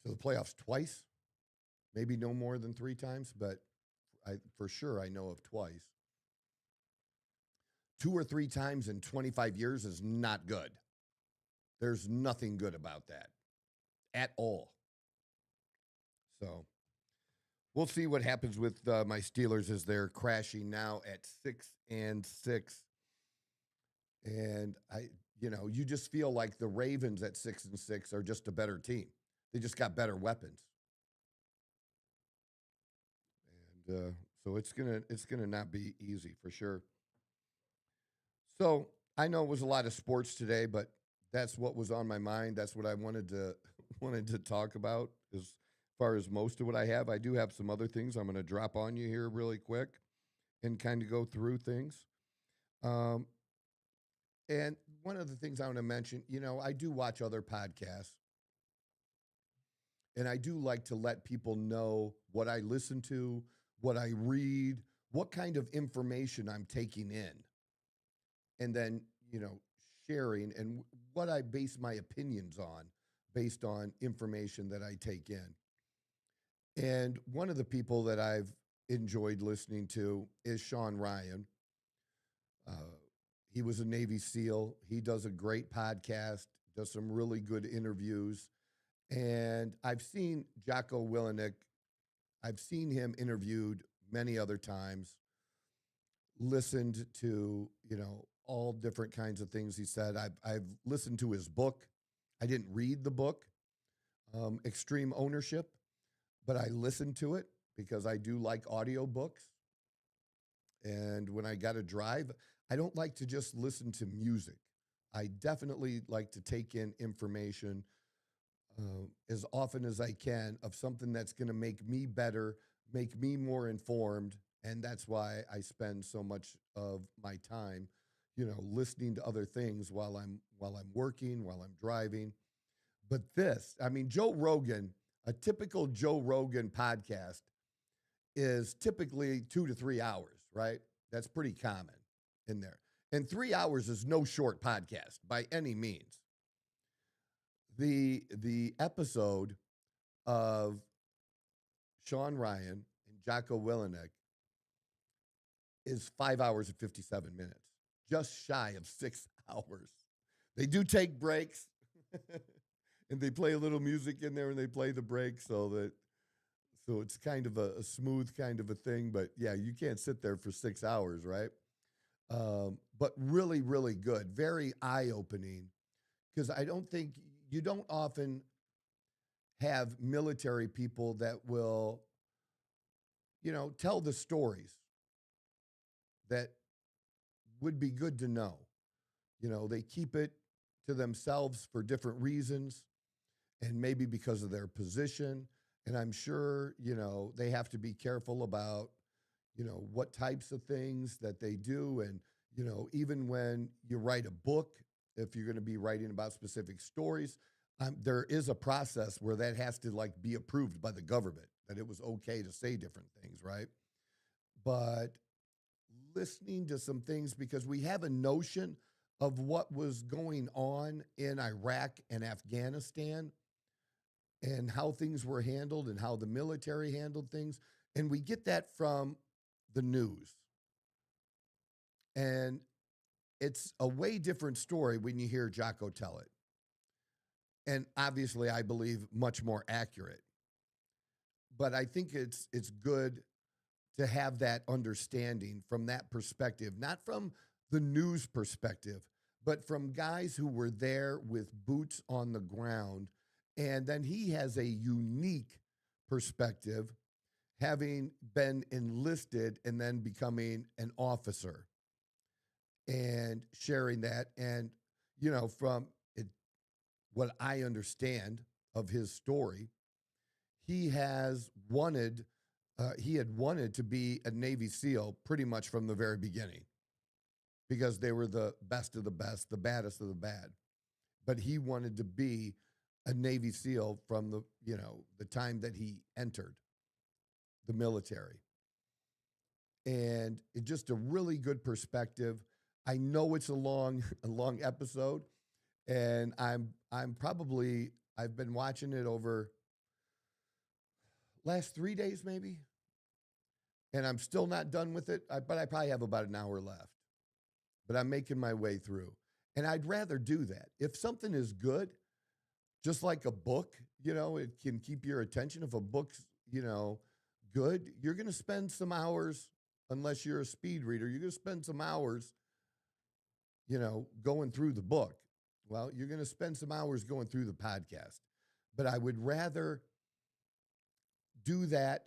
to the playoffs twice, maybe no more than 3 times, but for sure I know of twice. 2 or 3 times in 25 years is not good. There's nothing good about that at all. So we'll see what happens with my Steelers as they're crashing now at 6-6. And you just feel like the Ravens at 6-6 are just a better team. They just got better weapons. And so it's gonna not be easy for sure. So I know it was a lot of sports today, but that's what was on my mind. That's what I wanted to talk about as far as most of what I have. I do have some other things I'm going to drop on you here really quick and kind of go through things. And one of the things I want to mention, I do watch other podcasts, and I do like to let people know what I listen to, what I read, what kind of information I'm taking in, and then, sharing and what I base my opinions on based on information that I take in. And one of the people that I've enjoyed listening to is Sean Ryan. He was a Navy SEAL. He does a great podcast, does some really good interviews. And I've seen Jocko Willenick. I've seen him interviewed many other times, listened to, all different kinds of things he said. I've listened to his book. I didn't read the book, Extreme Ownership, but I listened to it because I do like audiobooks. And when I got to drive, I don't like to just listen to music. I definitely like to take in information as often as I can of something that's going to make me better, make me more informed. And that's why I spend so much of my time, listening to other things while I'm working, while I'm driving. But Joe Rogan, a typical Joe Rogan podcast is typically 2 to 3 hours, right? That's pretty common in there. And 3 hours is no short podcast by any means. The episode of Sean Ryan and Jocko Willenick is 5 hours and 57 minutes, just shy of 6 hours. They do take breaks, and they play a little music in there, and they play the breaks so it's kind of a smooth kind of a thing. But yeah, you can't sit there for 6 hours, right? But really, really good, very eye-opening, because I don't think you don't often have military people that will, tell the stories that would be good to know. They keep it to themselves for different reasons, and maybe because of their position, And I'm sure, they have to be careful about, what types of things that they do. And, even when you write a book, if you're going to be writing about specific stories, there is a process where that has to like be approved by the government, that it was okay to say different things, right? But listening to some things, because we have a notion of what was going on in Iraq and Afghanistan and how things were handled and how the military handled things. And we get that from the news. And it's a way different story when you hear Jocko tell it. And obviously, I believe much more accurate. But I think it's good to have that understanding from that perspective, not from the news perspective, but from guys who were there with boots on the ground. And then he has a unique perspective, having been enlisted and then becoming an officer and sharing that. And, from it, what I understand of his story, he had wanted to be a Navy SEAL pretty much from the very beginning, because they were the best of the best, the baddest of the bad. But he wanted to be a Navy SEAL from the time that he entered the military. And it's just a really good perspective. I know it's a long episode, and I've been watching it over last 3 days maybe, and I'm still not done with it, but I probably have about an hour left. But I'm making my way through. And I'd rather do that. If something is good, just like a book, it can keep your attention. If a book's, good, you're going to spend some hours, unless you're a speed reader, you're going to spend some hours, going through the book. Well, you're going to spend some hours going through the podcast. But I would rather do that,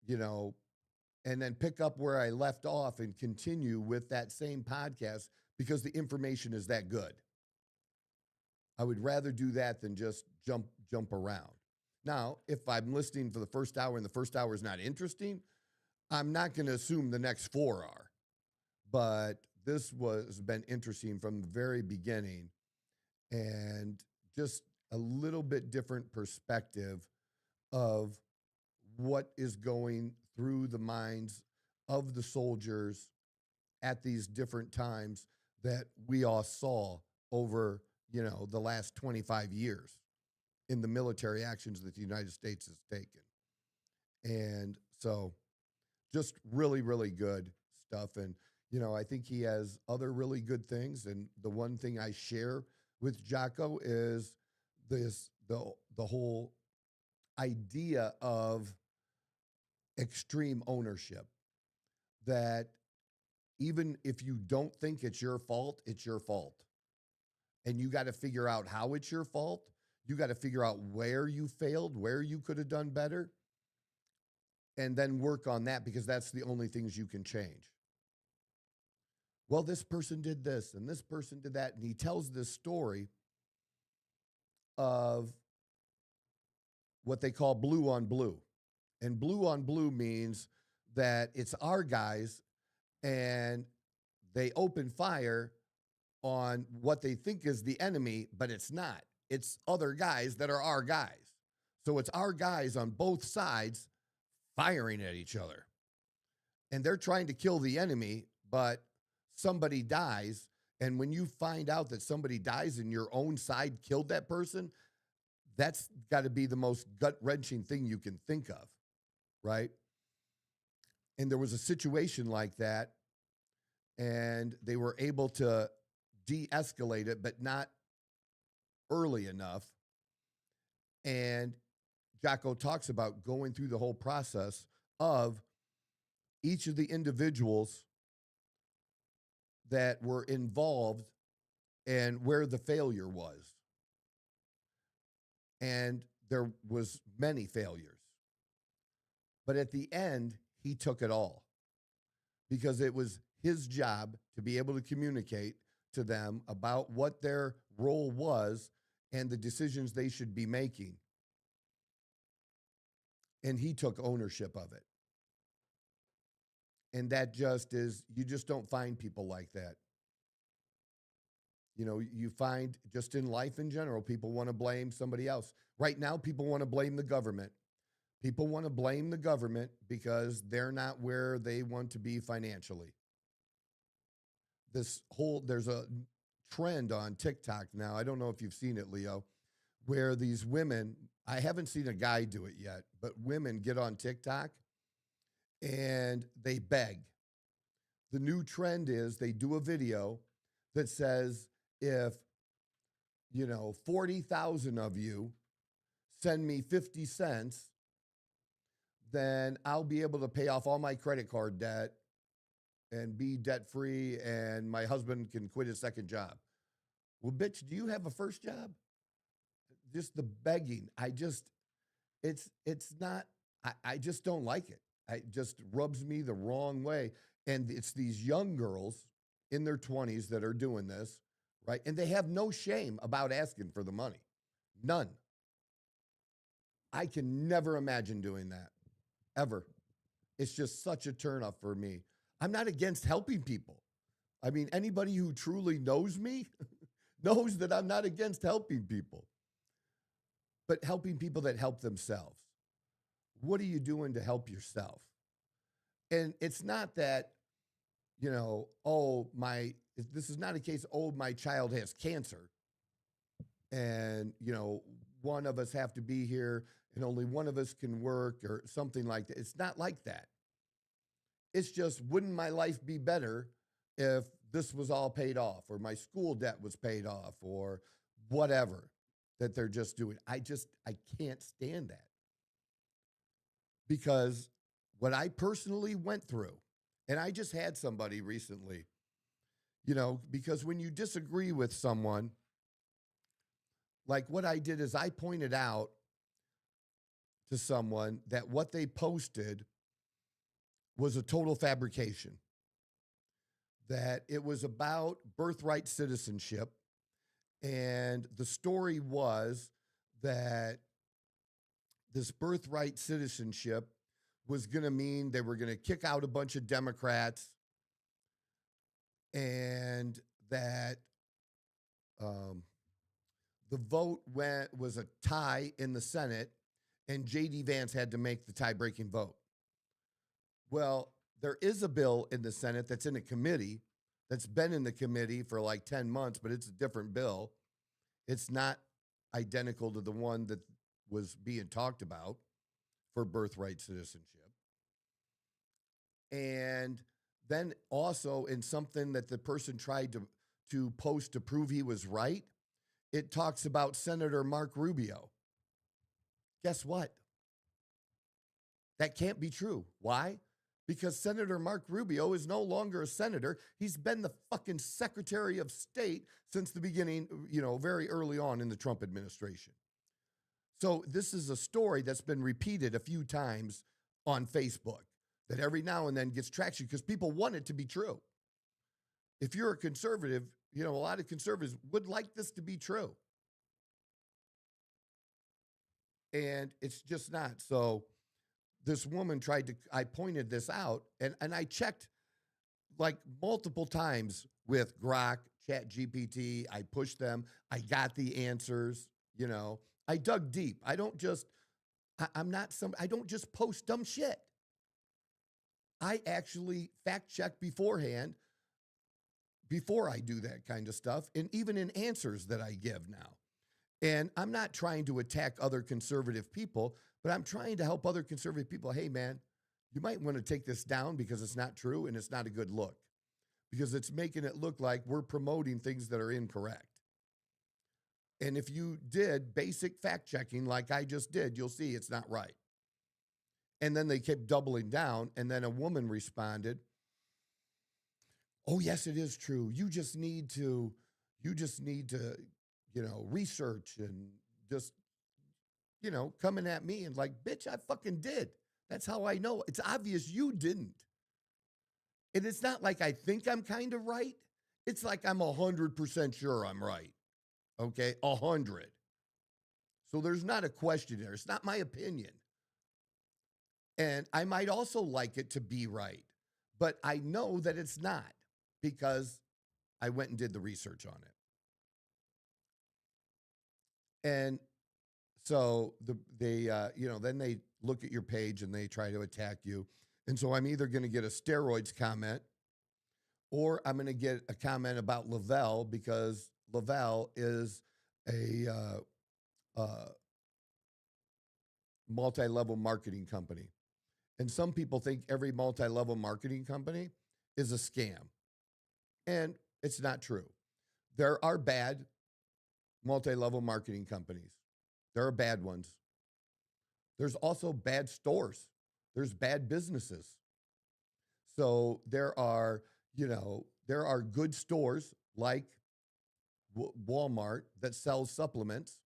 and then pick up where I left off and continue with that same podcast, because the information is that good. I would rather do that than just jump around. Now, if I'm listening for the first hour and the first hour is not interesting, I'm not going to assume the next 4 are. But this has been interesting from the very beginning, and just a little bit different perspective of what is going through the minds of the soldiers at these different times that we all saw over, the last 25 years in the military actions that the United States has taken. And so just really, really good stuff. And, I think he has other really good things. And the one thing I share with Jocko is the whole idea of extreme ownership, that even if you don't think it's your fault, it's your fault. And you got to figure out how it's your fault. You got to figure out where you failed, where you could have done better, and then work on that, because that's the only things you can change. Well, this person did this and this person did that. And he tells this story of what they call blue on blue. And blue on blue means that it's our guys, and they open fire on what they think is the enemy, but it's not. It's other guys that are our guys. So it's our guys on both sides firing at each other. And they're trying to kill the enemy, but somebody dies. And when you find out that somebody dies and your own side killed that person, that's got to be the most gut-wrenching thing you can think of, right? And there was a situation like that, and they were able to de-escalate it, but not early enough. And Jocko talks about going through the whole process of each of the individuals that were involved and where the failure was. And there was many failures. But at the end, he took it all, because it was his job to be able to communicate to them about what their role was and the decisions they should be making. and he took ownership of it. And that just is, you just don't find people like that. You know, you find just in life in general, people want to blame somebody else. Right now, people want to blame the government. People want to blame the government because they're not where they want to be financially. There's a trend on TikTok now. I don't know if you've seen it, Leo, where these women, I haven't seen a guy do it yet, but women get on TikTok and they beg. The new trend is they do a video that says, if, 40,000 of you send me 50 cents, then I'll be able to pay off all my credit card debt and be debt free, and my husband can quit his second job. Well, bitch, do you have a first job? Just the begging. It's not, I just don't like it. It just rubs me the wrong way. And it's these young girls in their 20s that are doing this, right? And they have no shame about asking for the money. None. I can never imagine doing that, ever. It's just such a turnoff for me. I'm not against helping people. I mean, anybody who truly knows me knows that I'm not against helping people, but helping people that help themselves. What are you doing to help yourself? And it's not that, this is not a case, my child has cancer and, one of us have to be here and only one of us can work or something like that. It's not like that. It's just, wouldn't my life be better if this was all paid off or my school debt was paid off or whatever that they're just doing? I can't stand that. Because what I personally went through, and I just had somebody recently, because when you disagree with someone, like what I did is I pointed out to someone that what they posted was a total fabrication, that it was about birthright citizenship. And the story was that this birthright citizenship was going to mean they were going to kick out a bunch of Democrats and that the vote was a tie in the Senate and J.D. Vance had to make the tie-breaking vote. Well, there is a bill in the Senate that's in a committee that's been in the committee for like 10 months, but it's a different bill. It's not identical to the one that was being talked about for birthright citizenship. And then also in something that the person tried to post to prove he was right, it talks about Senator Mark Rubio. Guess what? That can't be true. Why? Because Senator Mark Rubio is no longer a senator. He's been the fucking Secretary of State since the beginning, very early on in the Trump administration. So this is a story that's been repeated a few times on Facebook that every now and then gets traction because people want it to be true. If you're a conservative, a lot of conservatives would like this to be true. And it's just not. So this woman I pointed this out and I checked like multiple times with Grok, ChatGPT. I pushed them. I got the answers, I dug deep. I don't just post dumb shit. I actually fact check beforehand before I do that kind of stuff, and even in answers that I give now. And I'm not trying to attack other conservative people, but I'm trying to help other conservative people. Hey, man, you might want to take this down because it's not true and it's not a good look because it's making it look like we're promoting things that are incorrect. And if you did basic fact checking like I just did, you'll see it's not right. And then they kept doubling down. And then a woman responded, oh, yes, it is true. You just need to, research and just, coming at me and like, bitch, I fucking did. That's how I know. It's obvious you didn't. And it's not like I think I'm kind of right. It's like I'm 100% sure I'm right. Okay, 100. So there's not a question there. It's not my opinion. And I might also like it to be right, but I know that it's not because I went and did the research on it. And so then they look at your page and they try to attack you. And so I'm either going to get a steroids comment or I'm going to get a comment about Lavelle because Lavelle is a multi-level marketing company. And some people think every multi-level marketing company is a scam. And it's not true. There are bad multi-level marketing companies. There are bad ones. There's also bad stores. There's bad businesses. So there are good stores like Walmart that sells supplements.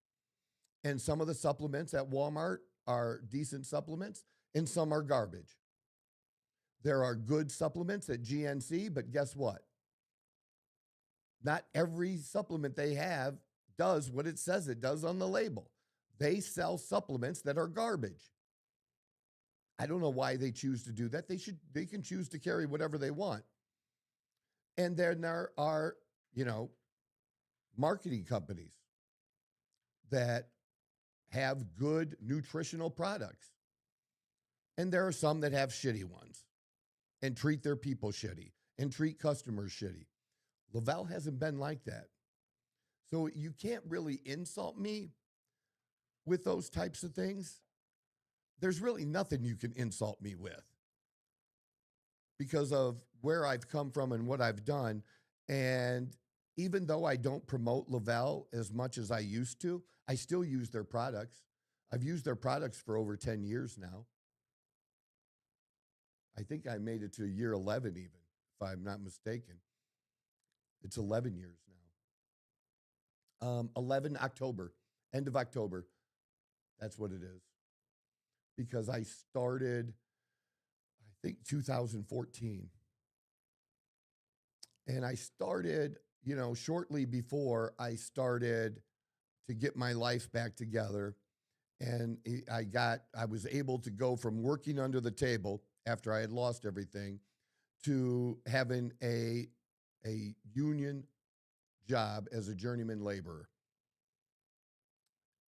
And some of the supplements at Walmart are decent supplements and some are garbage. There are good supplements at GNC, but guess what? Not every supplement they have does what it says it does on the label. They sell supplements that are garbage. I don't know why they choose to do that. They can choose to carry whatever they want. And then there are, marketing companies that have good nutritional products. And there are some that have shitty ones and treat their people shitty and treat customers shitty. Lavelle hasn't been like that. So you can't really insult me with those types of things. There's really nothing you can insult me with because of where I've come from and what I've done. And even though I don't promote Lavelle as much as I used to, I still use their products. I've used their products for over 10 years now. I think I made it to year 11 even, if I'm not mistaken. It's 11 years now. 11 October, end of October. That's what it is. Because I started, I think, 2014. And I started, shortly before I started to get my life back together. And I was able to go from working under the table after I had lost everything to having a union job as a journeyman laborer.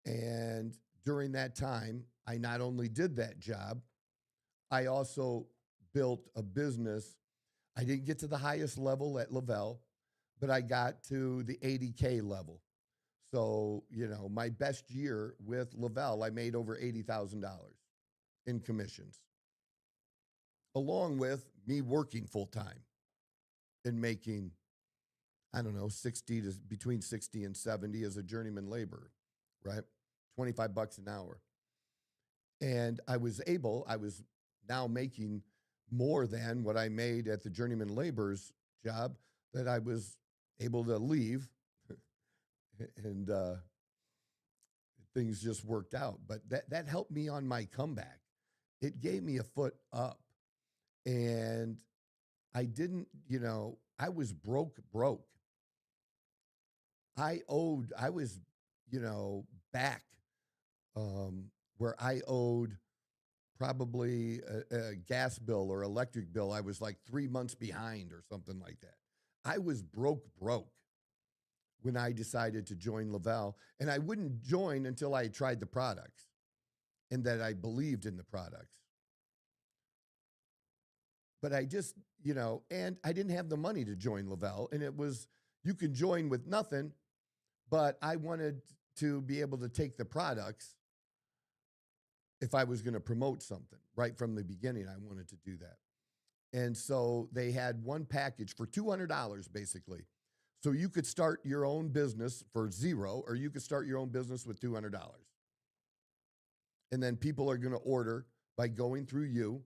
And during that time, I not only did that job, I also built a business. I didn't get to the highest level at Lavelle, but I got to the 80K level. So, my best year with Lavelle, I made over $80,000 in commissions, along with me working full time and making, I don't know, between 60 and 70 as a journeyman laborer, right? $25 an hour. And I was now making more than what I made at the journeyman laborer's job that I was able to leave and things just worked out. But that helped me on my comeback. It gave me a foot up. And I didn't, I was broke. I was, back where I owed probably a gas bill or electric bill. I was like 3 months behind or something like that. I was broke when I decided to join Lavelle. And I wouldn't join until I tried the products and that I believed in the products. But I just, and I didn't have the money to join Lavelle. And it was, you can join with nothing, but I wanted to be able to take the products if I was going to promote something. Right from the beginning, I wanted to do that. And so they had one package for $200, basically. So you could start your own business for $0, or you could start your own business with $200. And then people are going to order by going through you,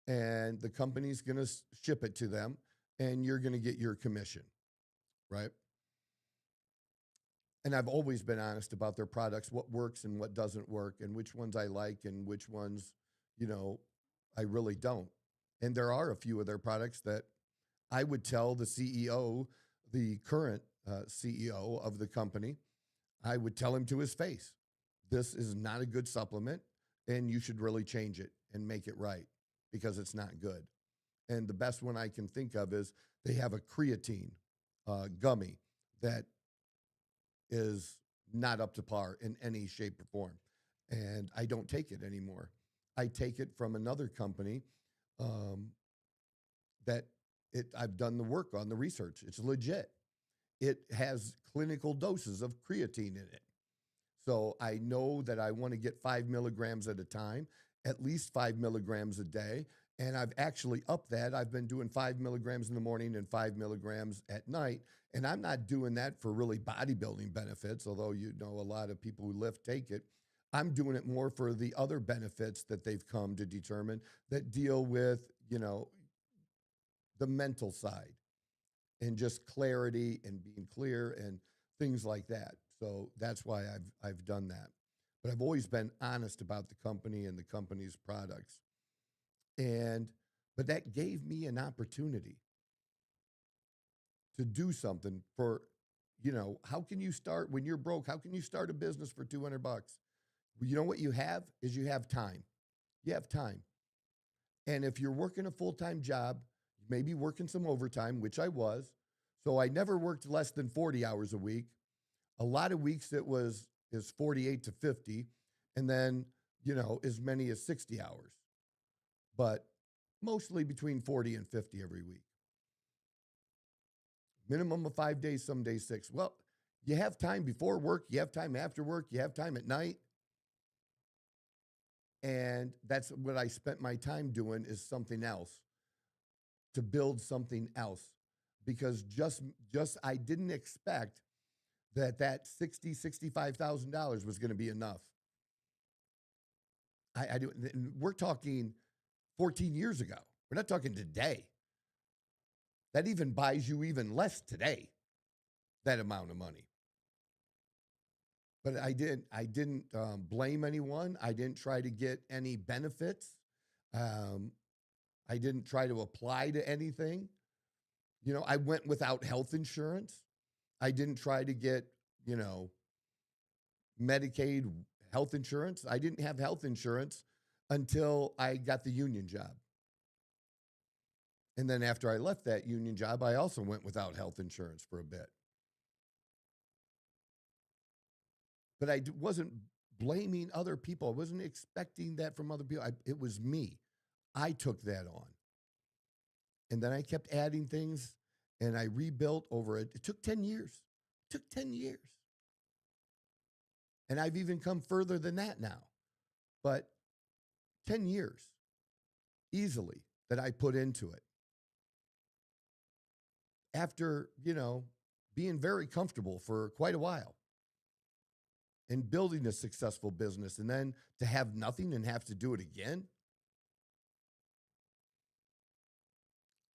and the company's going to ship it to them, and you're going to get your commission, right? And I've always been honest about their products, what works and what doesn't work, and which ones I like and which ones, I really don't. And there are a few of their products that I would tell the CEO, the current CEO of the company, I would tell him to his face, this is not a good supplement and you should really change it and make it right because it's not good. And the best one I can think of is they have a creatine gummy that is not up to par in any shape or form. And I don't take it anymore. I take it from another company um, that I've done the work on the research. It's legit. It has clinical doses of creatine in it. So I know that I want to get 5 milligrams at a time, at least 5 milligrams a day. And I've actually upped that. I've been doing 5 milligrams in the morning and 5 milligrams at night. And I'm not doing that for really bodybuilding benefits, although a lot of people who lift take it. I'm doing it more for the other benefits that they've come to determine that deal with, the mental side and just clarity and being clear and things like that. So that's why I've done that. But I've always been honest about the company and the company's products. But that gave me an opportunity to do something for, how can you start when you're broke? How can you start a business for $200? Well, you know what you have is you have time. You have time. And if you're working a full-time job, maybe working some overtime, which I was. So I never worked less than 40 hours a week. A lot of weeks it is 48 to 50, and then, as many as 60 hours. But mostly between 40 and 50 every week. Minimum of 5 days, some days 6. Well, you have time before work, you have time after work, you have time at night. And that's what I spent my time doing, is something else, to build something else. Because just I didn't expect that $65,000 was going to be enough. I do. We're talking 14 years ago. We're not talking today. That even buys you even less today, that amount of money. But I didn't blame anyone. I didn't try to get any benefits. I didn't try to apply to anything. I went without health insurance. I didn't try to get, Medicaid health insurance. I didn't have health insurance until I got the union job. And then after I left that union job, I also went without health insurance for a bit. But I wasn't blaming other people. I wasn't expecting that from other people. It was me. I took that on. And then I kept adding things, and I rebuilt over it. It took 10 years. It took 10 years. And I've even come further than that now. But 10 years, easily, that I put into it. After, being very comfortable for quite a while and building a successful business, and then to have nothing and have to do it again.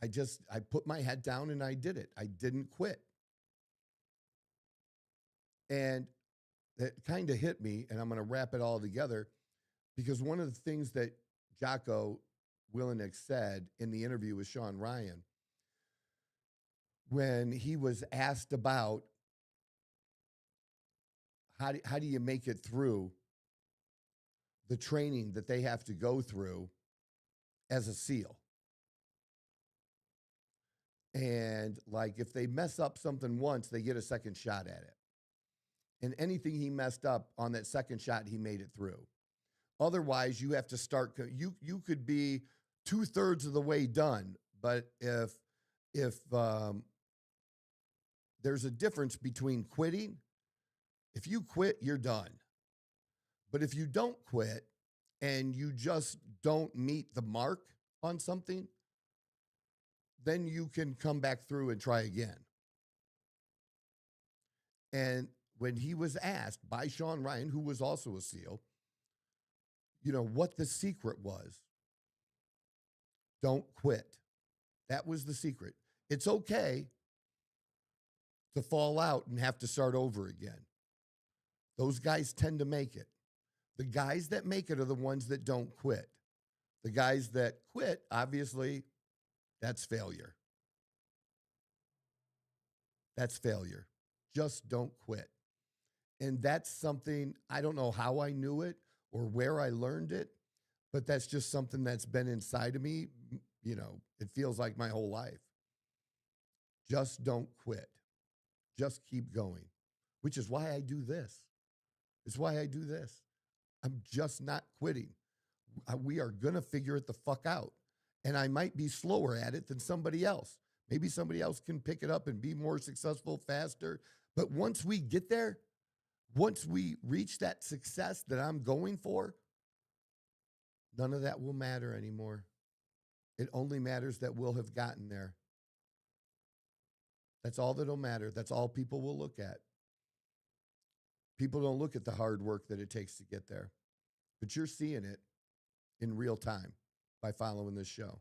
I put my head down and I did it. I didn't quit. And that kind of hit me, and I'm going to wrap it all together, because one of the things that Jocko Willenick said in the interview with Sean Ryan, when he was asked about how do you make it through the training that they have to go through as a SEAL. And like, if they mess up something once, they get a second shot at it. And anything he messed up on that second shot, he made it through. Otherwise, you have to start. You could be 2/3 of the way done, but if there's a difference between quitting. If you quit, you're done. But if you don't quit and you just don't meet the mark on something, then you can come back through and try again. And when he was asked by Sean Ryan, who was also a SEAL, what the secret was, don't quit. That was the secret. It's okay to fall out and have to start over again. Those guys tend to make it. The guys that make it are the ones that don't quit. The guys that quit, obviously, that's failure. That's failure. Just don't quit. And that's something, I don't know how I knew it or where I learned it, but that's just something that's been inside of me. It feels like my whole life. Just don't quit. Just keep going, which is why I do this. It's why I do this. I'm just not quitting. We are going to figure it the fuck out. And I might be slower at it than somebody else. Maybe somebody else can pick it up and be more successful faster. But once we get there, once we reach that success that I'm going for, none of that will matter anymore. It only matters that we'll have gotten there. That's all that'll matter. That's all people will look at. People don't look at the hard work that it takes to get there. But you're seeing it in real time by following this show.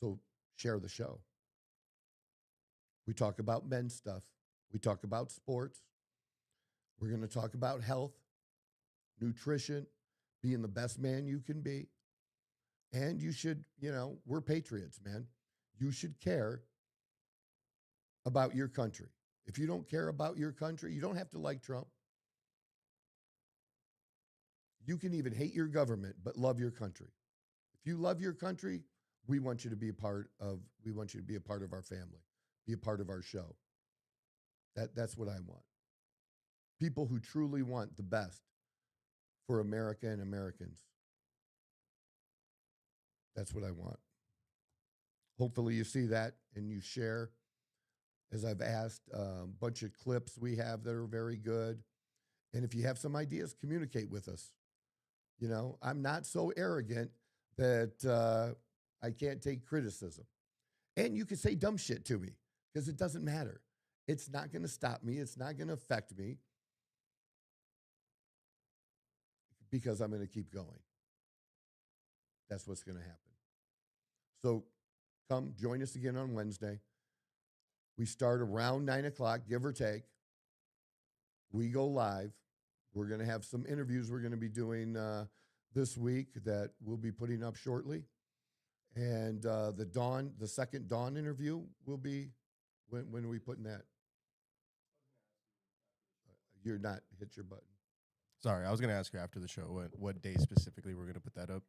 So share the show. We talk about men's stuff. We talk about sports. We're going to talk about health, nutrition, being the best man you can be. And you should, we're patriots, man. You should care about your country. If you don't care about your country, you don't have to like Trump. You can even hate your government, but love your country. If you love your country, we want you to be a part of our family, be a part of our show. That's what I want. People who truly want the best for America and Americans. That's what I want. Hopefully you see that and you share. As I've asked, a bunch of clips we have that are very good. And if you have some ideas, communicate with us. I'm not so arrogant that I can't take criticism. And you can say dumb shit to me because it doesn't matter. It's not going to stop me. It's not going to affect me because I'm going to keep going. That's what's going to happen. So come join us again on Wednesday. We start around 9 o'clock, give or take. We go live. We're going to have some interviews we're going to be doing this week that we'll be putting up shortly. And the second Dawn interview will be, when are we putting that? You're not, hit your button. Sorry, I was going to ask you after the show what day specifically we're going to put that up.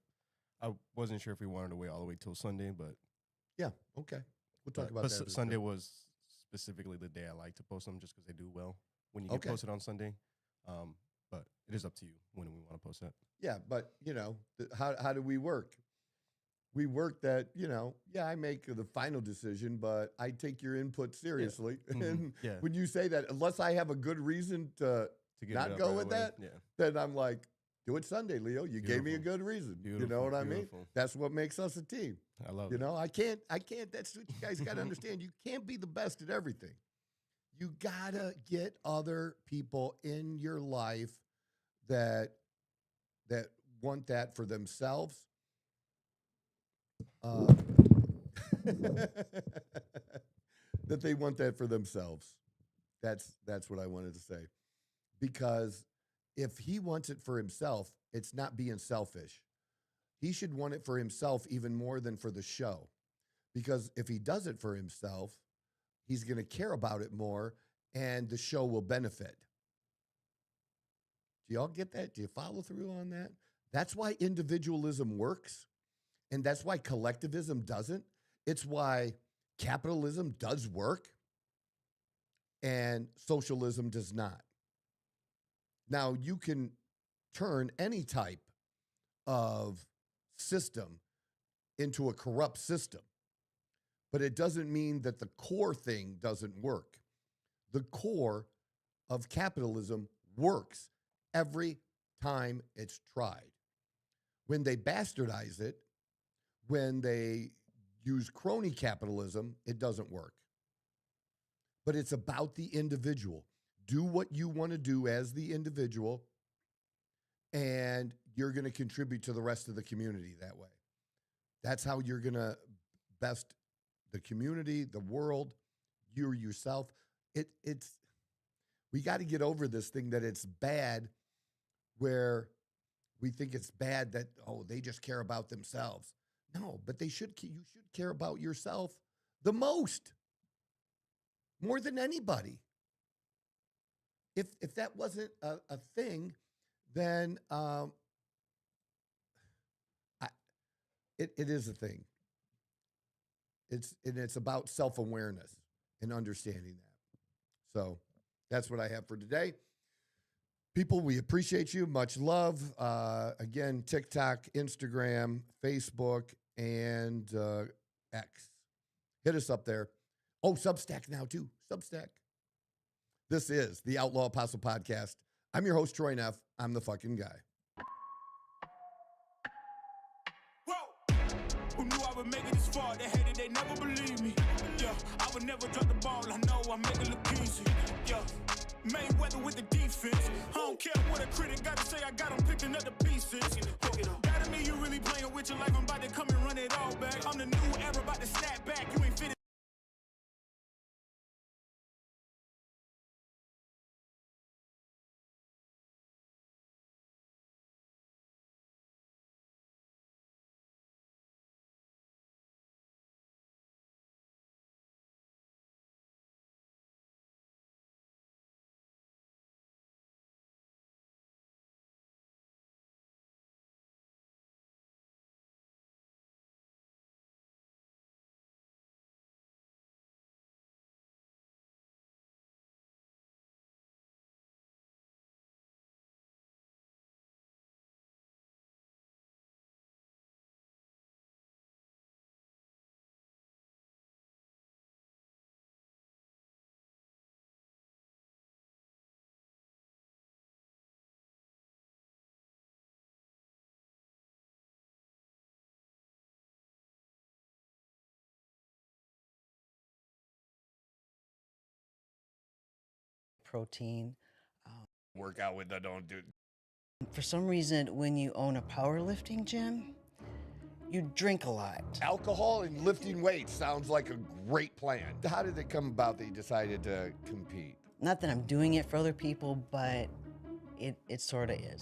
I wasn't sure if we wanted to wait all the way till Sunday, but... Yeah, okay. We'll talk about that. Sunday was specifically the day I like to post them just because they do well when you get posted on Sunday. But it is up to you when we want to post that. Yeah, but, how do we work? We work that, I make the final decision, but I take your input seriously. Yeah. And when you say that, unless I have a good reason to not go with that, then I'm like, do it Sunday, Leo. You gave me a good reason. You know what I mean? That's what makes us a team. I love it. I can't, that's what you guys got to understand. You can't be the best at everything. You got to get other people in your life that want that for themselves. That they want that for themselves. That's what I wanted to say. Because if he wants it for himself, it's not being selfish. He should want it for himself even more than for the show. Because if he does it for himself, he's going to care about it more and the show will benefit. Do y'all get that? Do you follow through on that? That's why individualism works. And that's why collectivism doesn't. It's why capitalism does work and socialism does not. Now, you can turn any type of system into a corrupt system, but it doesn't mean that the core thing doesn't work. The core of capitalism works every time it's tried. When they bastardize it, when they use crony capitalism, it doesn't work. But it's about the individual. Do what you want to do as the individual, and you're going to contribute to the rest of the community that way. That's how you're going to best the community, the world, you yourself. We got to get over this thing that it's bad, where we think it's bad that, they just care about themselves. No, but you should care about yourself the most, more than anybody. If that wasn't a thing, then it is a thing. It's about self-awareness and understanding that. So that's what I have for today. People, we appreciate you. Much love. Again, TikTok, Instagram, Facebook, and X. Hit us up there. Oh, Substack now too. Substack. This is the Outlaw Apostle Podcast. I'm your host, Troy Neff. I'm the fucking guy. Whoa. Who knew I would make it this far? They hated, they never believed me. Yeah, I would never drop the ball. I know I make it look easy. Yeah, Mayweather with the defense. I don't care what a critic got to say. I got them picking up the pieces. That to me, you really playing with your life. I'm about to come and run it all back. I'm the new era, about to snap back. You ain't fit. Protein. Workout with that don't do. For some reason, when you own a powerlifting gym, you drink a lot. Alcohol and lifting weights sounds like a great plan. How did it come about that you decided to compete? Not that I'm doing it for other people, but it sort of is.